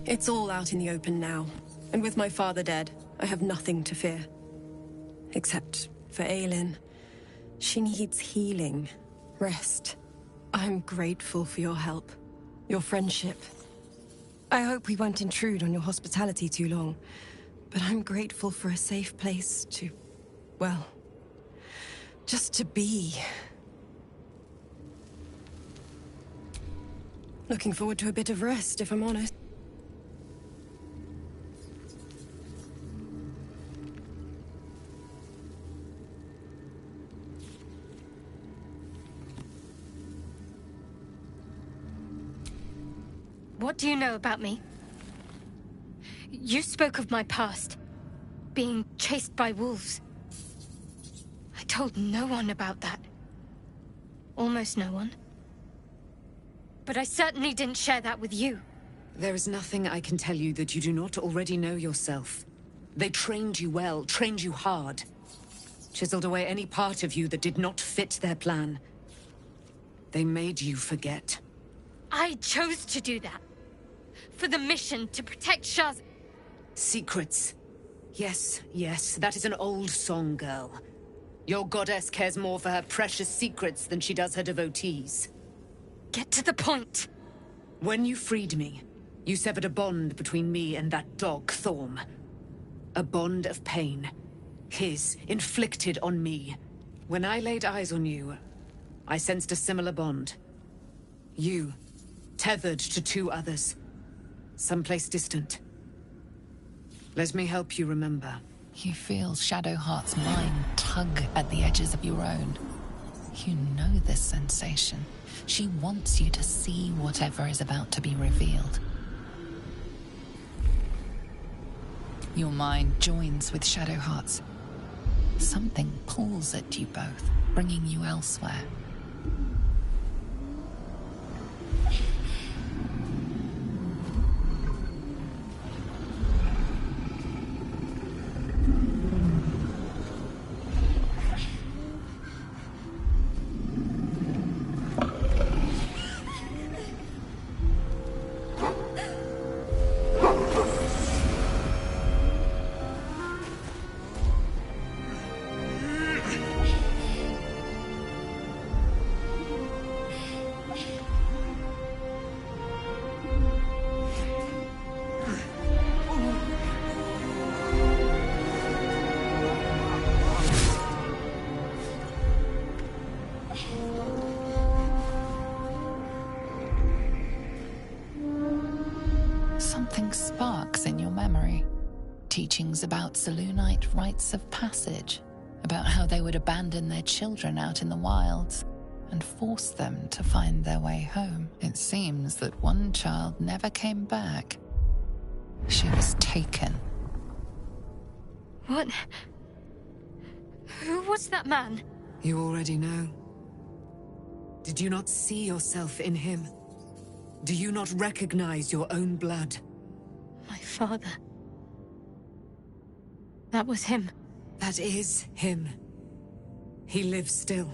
It's all out in the open now, and with my father dead, I have nothing to fear. Except for Aelin. She needs healing, rest. I'm grateful for your help, your friendship. I hope we won't intrude on your hospitality too long, but I'm grateful for a safe place to, well, just to be. Looking forward to a bit of rest, if I'm honest. What do you know about me? You spoke of my past, being chased by wolves. I told no one about that. Almost no one. But I certainly didn't share that with you. There is nothing I can tell you that you do not already know yourself. They trained you well, trained you hard. Chiseled away any part of you that did not fit their plan. They made you forget. I chose to do that. For the mission to protect Shaz. Secrets. Yes, yes, that is an old song, girl. Your goddess cares more for her precious secrets than she does her devotees. Get to the point. When you freed me, you severed a bond between me and that dog, Thorm. A bond of pain. His, inflicted on me. When I laid eyes on you, I sensed a similar bond. You, tethered to two others. Someplace distant. Let me help you remember. You feel Shadowheart's mind tug at the edges of your own. You know this sensation. She wants you to see whatever is about to be revealed. Your mind joins with Shadowheart's. Something pulls at you both, bringing you elsewhere. Something sparks in your memory. Teachings about Selûnite rites of passage, about how they would abandon their children out in the wilds and force them to find their way home. It seems that one child never came back. She was taken. What? Who was that man? You already know. Did you not see yourself in him? Do you not recognize your own blood? My father. That was him. That is him. He lives still.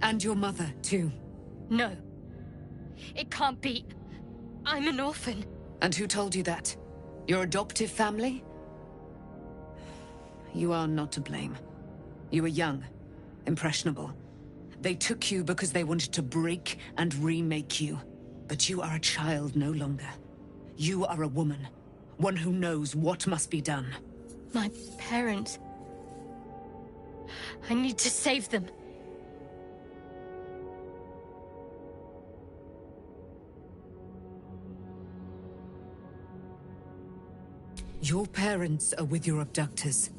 And your mother, too. No. It can't be. I'm an orphan. And who told you that? Your adoptive family? You are not to blame. You were young, impressionable. They took you because they wanted to break and remake you. But you are a child no longer. You are a woman. One who knows what must be done. My parents. I need to save them. Your parents are with your abductors.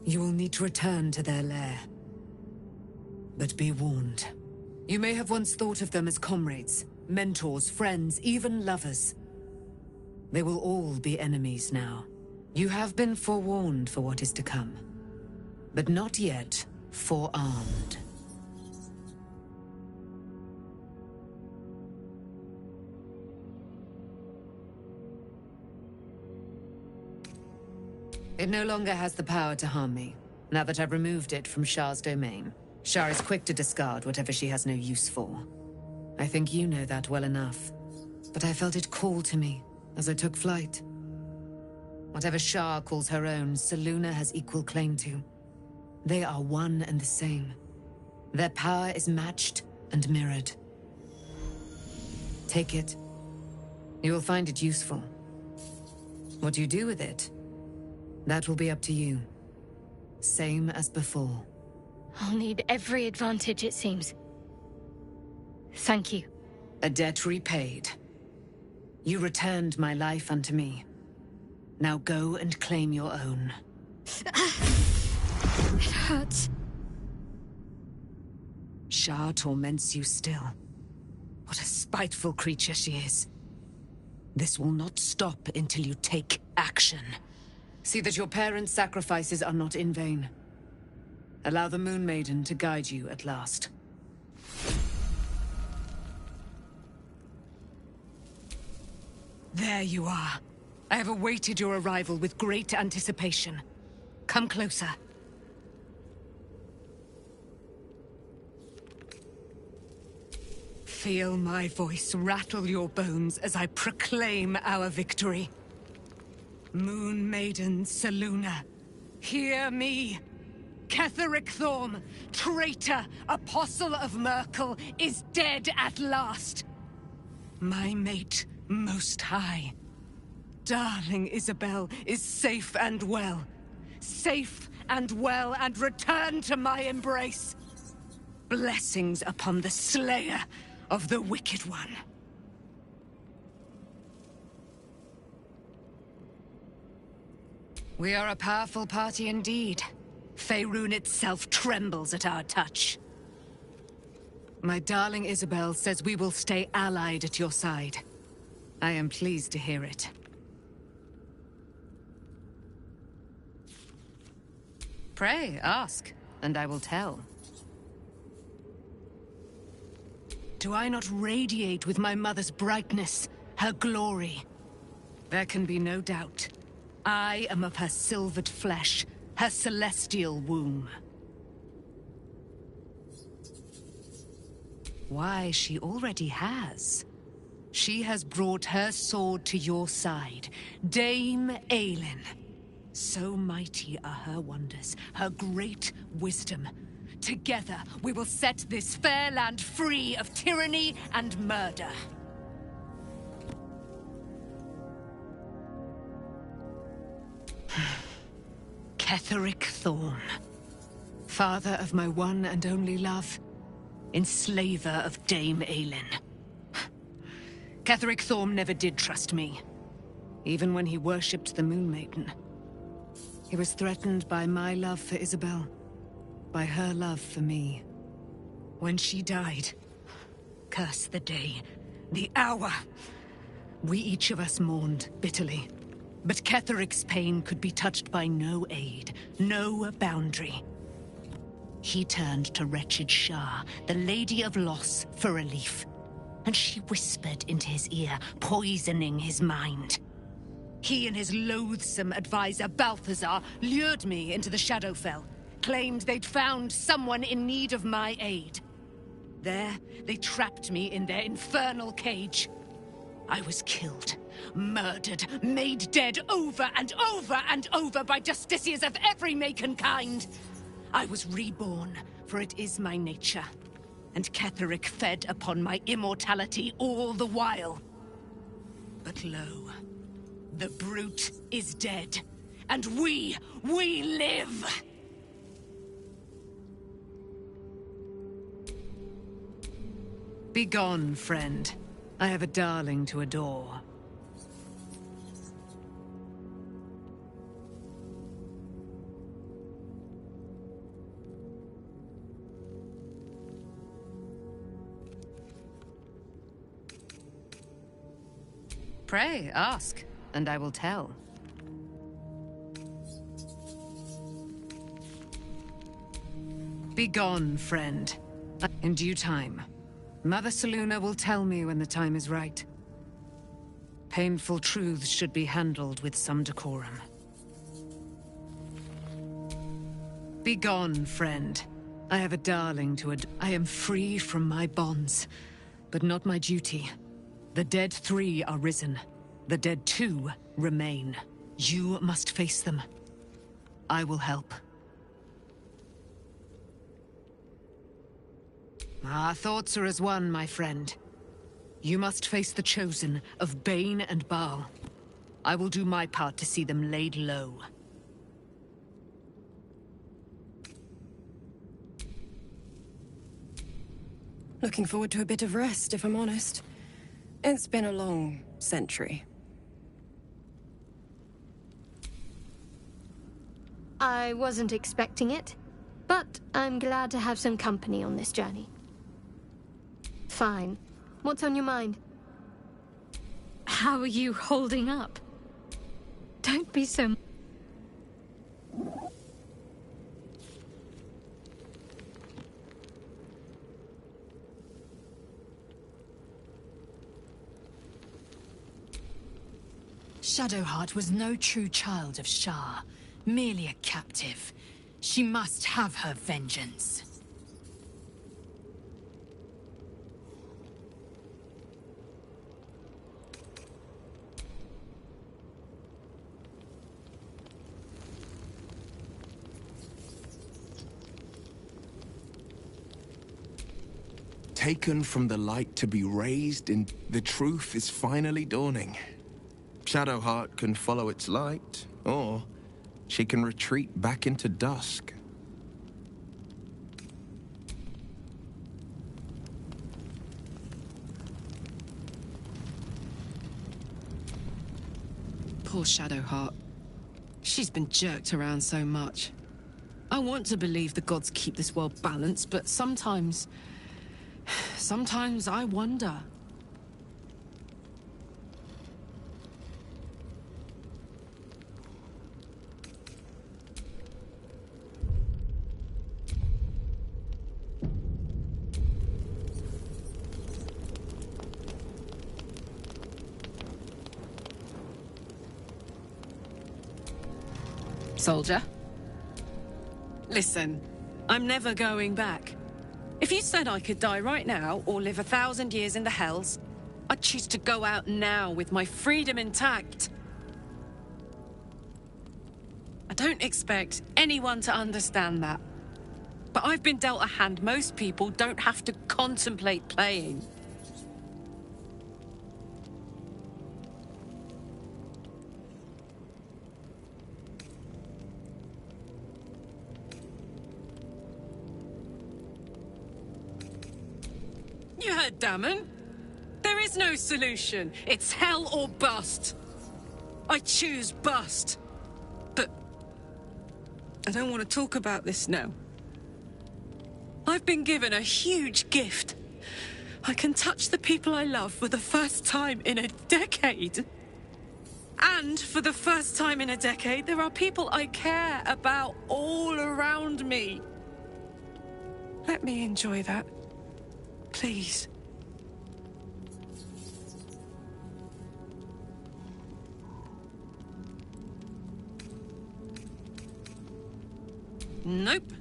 You will need to return to their lair. But be warned. You may have once thought of them as comrades, mentors, friends, even lovers. They will all be enemies now. You have been forewarned for what is to come, but not yet forearmed. It no longer has the power to harm me, now that I've removed it from Shah's domain. Shah is quick to discard whatever she has no use for. I think you know that well enough. But I felt it call to me as I took flight. Whatever Shah calls her own, Selûne has equal claim to. They are one and the same. Their power is matched and mirrored. Take it. You will find it useful. What you do with it, that will be up to you. Same as before. I'll need every advantage, it seems. Thank you. A debt repaid. You returned my life unto me. Now go and claim your own. It hurts. Shah torments you still. What a spiteful creature she is. This will not stop until you take action. See that your parents' sacrifices are not in vain. Allow the Moon Maiden to guide you at last. There you are. I have awaited your arrival with great anticipation. Come closer. Feel my voice rattle your bones as I proclaim our victory. Moon Maiden Selûne, hear me! Ketheric Thorm, traitor, apostle of Myrkul, is dead at last. My mate, Most High. Darling Isabel is safe and well. Safe and well, and return to my embrace. Blessings upon the slayer of the Wicked One. We are a powerful party indeed. Faerun itself trembles at our touch. My darling Isabel says we will stay allied at your side. I am pleased to hear it. Pray, ask, and I will tell. Do I not radiate with my mother's brightness, her glory? There can be no doubt. I am of her silvered flesh, her celestial womb. Why, she already has. She has brought her sword to your side, Dame Aelin. So mighty are her wonders, her great wisdom. Together, we will set this fair land free of tyranny and murder. Ketheric Thorm, father of my one and only love, enslaver of Dame Aelin. Ketheric Thorm never did trust me, even when he worshipped the Moon Maiden. He was threatened by my love for Isabel, by her love for me. When she died, curse the day, the hour. We each of us mourned bitterly. But Ketheric's pain could be touched by no aid, no boundary. He turned to wretched Shah, the Lady of Loss, for relief. And she whispered into his ear, poisoning his mind. He and his loathsome advisor, Balthazar, lured me into the Shadowfell, claimed they'd found someone in need of my aid. There, they trapped me in their infernal cage. I was killed, murdered, made dead over and over and over by justiciars of every make and kind. I was reborn, for it is my nature. And Ketheric fed upon my immortality all the while. But lo, the brute is dead, and we live! Begone, friend. I have a darling to adore. Pray, ask, and I will tell. Begone, friend. In due time. Mother Selûne will tell me when the time is right. Painful truths should be handled with some decorum. Begone, friend. I have a darling to I am free from my bonds, but not my duty. The dead 3 are risen. The dead 2 remain. You must face them. I will help. Our thoughts are as one, my friend. You must face the Chosen of Bane and Baal. I will do my part to see them laid low. Looking forward to a bit of rest, if I'm honest. It's been a long century. I wasn't expecting it, but I'm glad to have some company on this journey. Fine. What's on your mind? How are you holding up? Don't be so... Shadowheart was no true child of Shah, merely a captive. She must have her vengeance. Taken from the light to be raised, and the truth is finally dawning. Shadowheart can follow its light, or she can retreat back into dusk. Poor Shadowheart. She's been jerked around so much. I want to believe the gods keep this world balanced, but sometimes I wonder. Soldier? Listen, I'm never going back. If you said I could die right now, or live 1,000 years in the Hells, I'd choose to go out now with my freedom intact. I don't expect anyone to understand that. But I've been dealt a hand most people don't have to contemplate playing. You heard Damon. There is no solution. It's hell or bust. I choose bust. But I don't want to talk about this now. I've been given a huge gift. I can touch the people I love for the first time in a decade. And for the first time in a decade, there are people I care about all around me. Let me enjoy that. Please. Nope.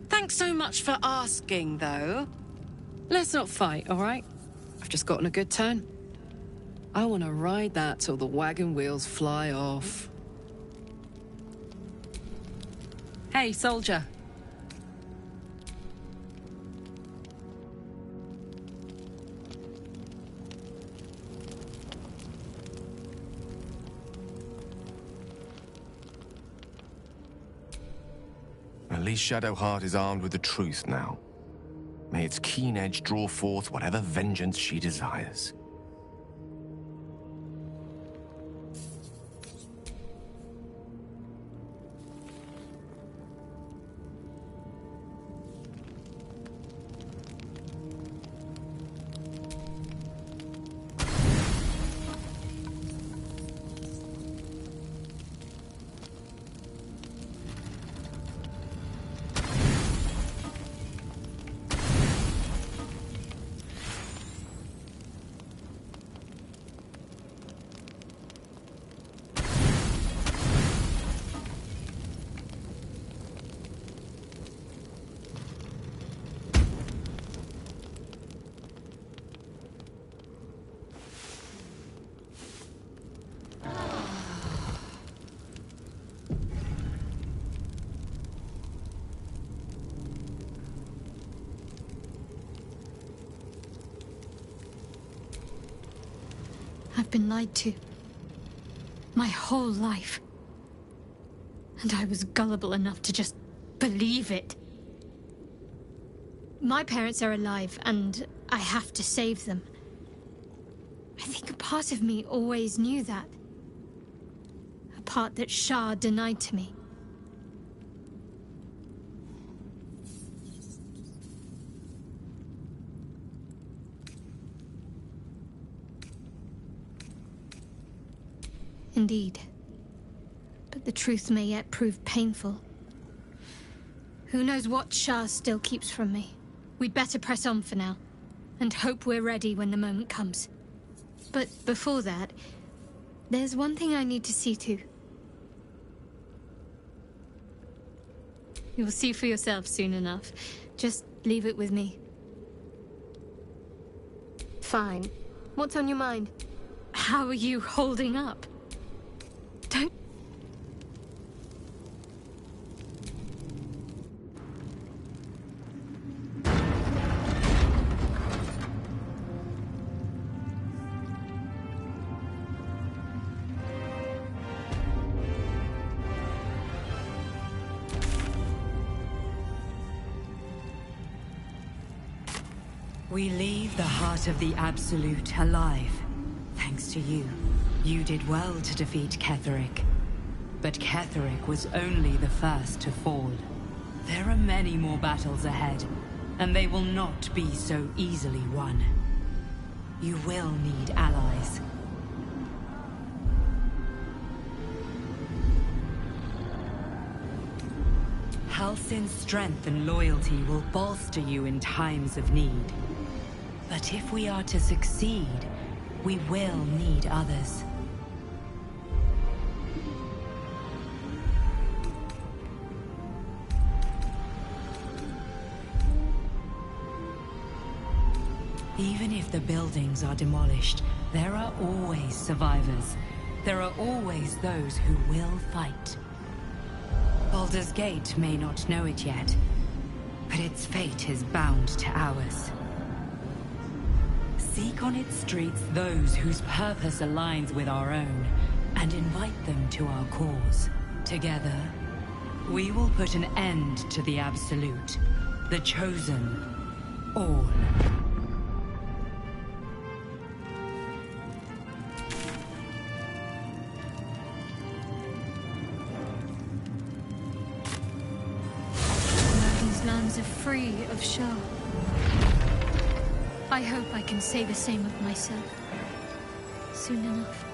Thanks so much for asking, though. Let's not fight, all right? I've just gotten a good turn. I want to ride that till the wagon wheels fly off. Hey, soldier. At least Shadowheart is armed with the truth now. May its keen edge draw forth whatever vengeance she desires. been lied to. My whole life. And I was gullible enough to just believe it. My parents are alive, and I have to save them. I think a part of me always knew that. A part that Shah denied to me. Indeed. But the truth may yet prove painful. Who knows what Shah still keeps from me? We'd better press on for now, and hope we're ready when the moment comes. But before that, there's one thing I need to see to. You'll see for yourself soon enough. Just leave it with me. Fine. What's on your mind? How are you holding up? Don't... We leave the heart of the Absolute alive. Thanks to you. You did well to defeat Ketheric. But Ketheric was only the first to fall. There are many more battles ahead, and they will not be so easily won. You will need allies. Halsin's strength and loyalty will bolster you in times of need. But if we are to succeed, we will need others. Even if the buildings are demolished, there are always survivors. There are always those who will fight. Baldur's Gate may not know it yet, but its fate is bound to ours. Seek on its streets those whose purpose aligns with our own, and invite them to our cause. Together, we will put an end to the Absolute, the Chosen, all. These lands are free of Shah. I hope I can say the same of myself. Soon enough.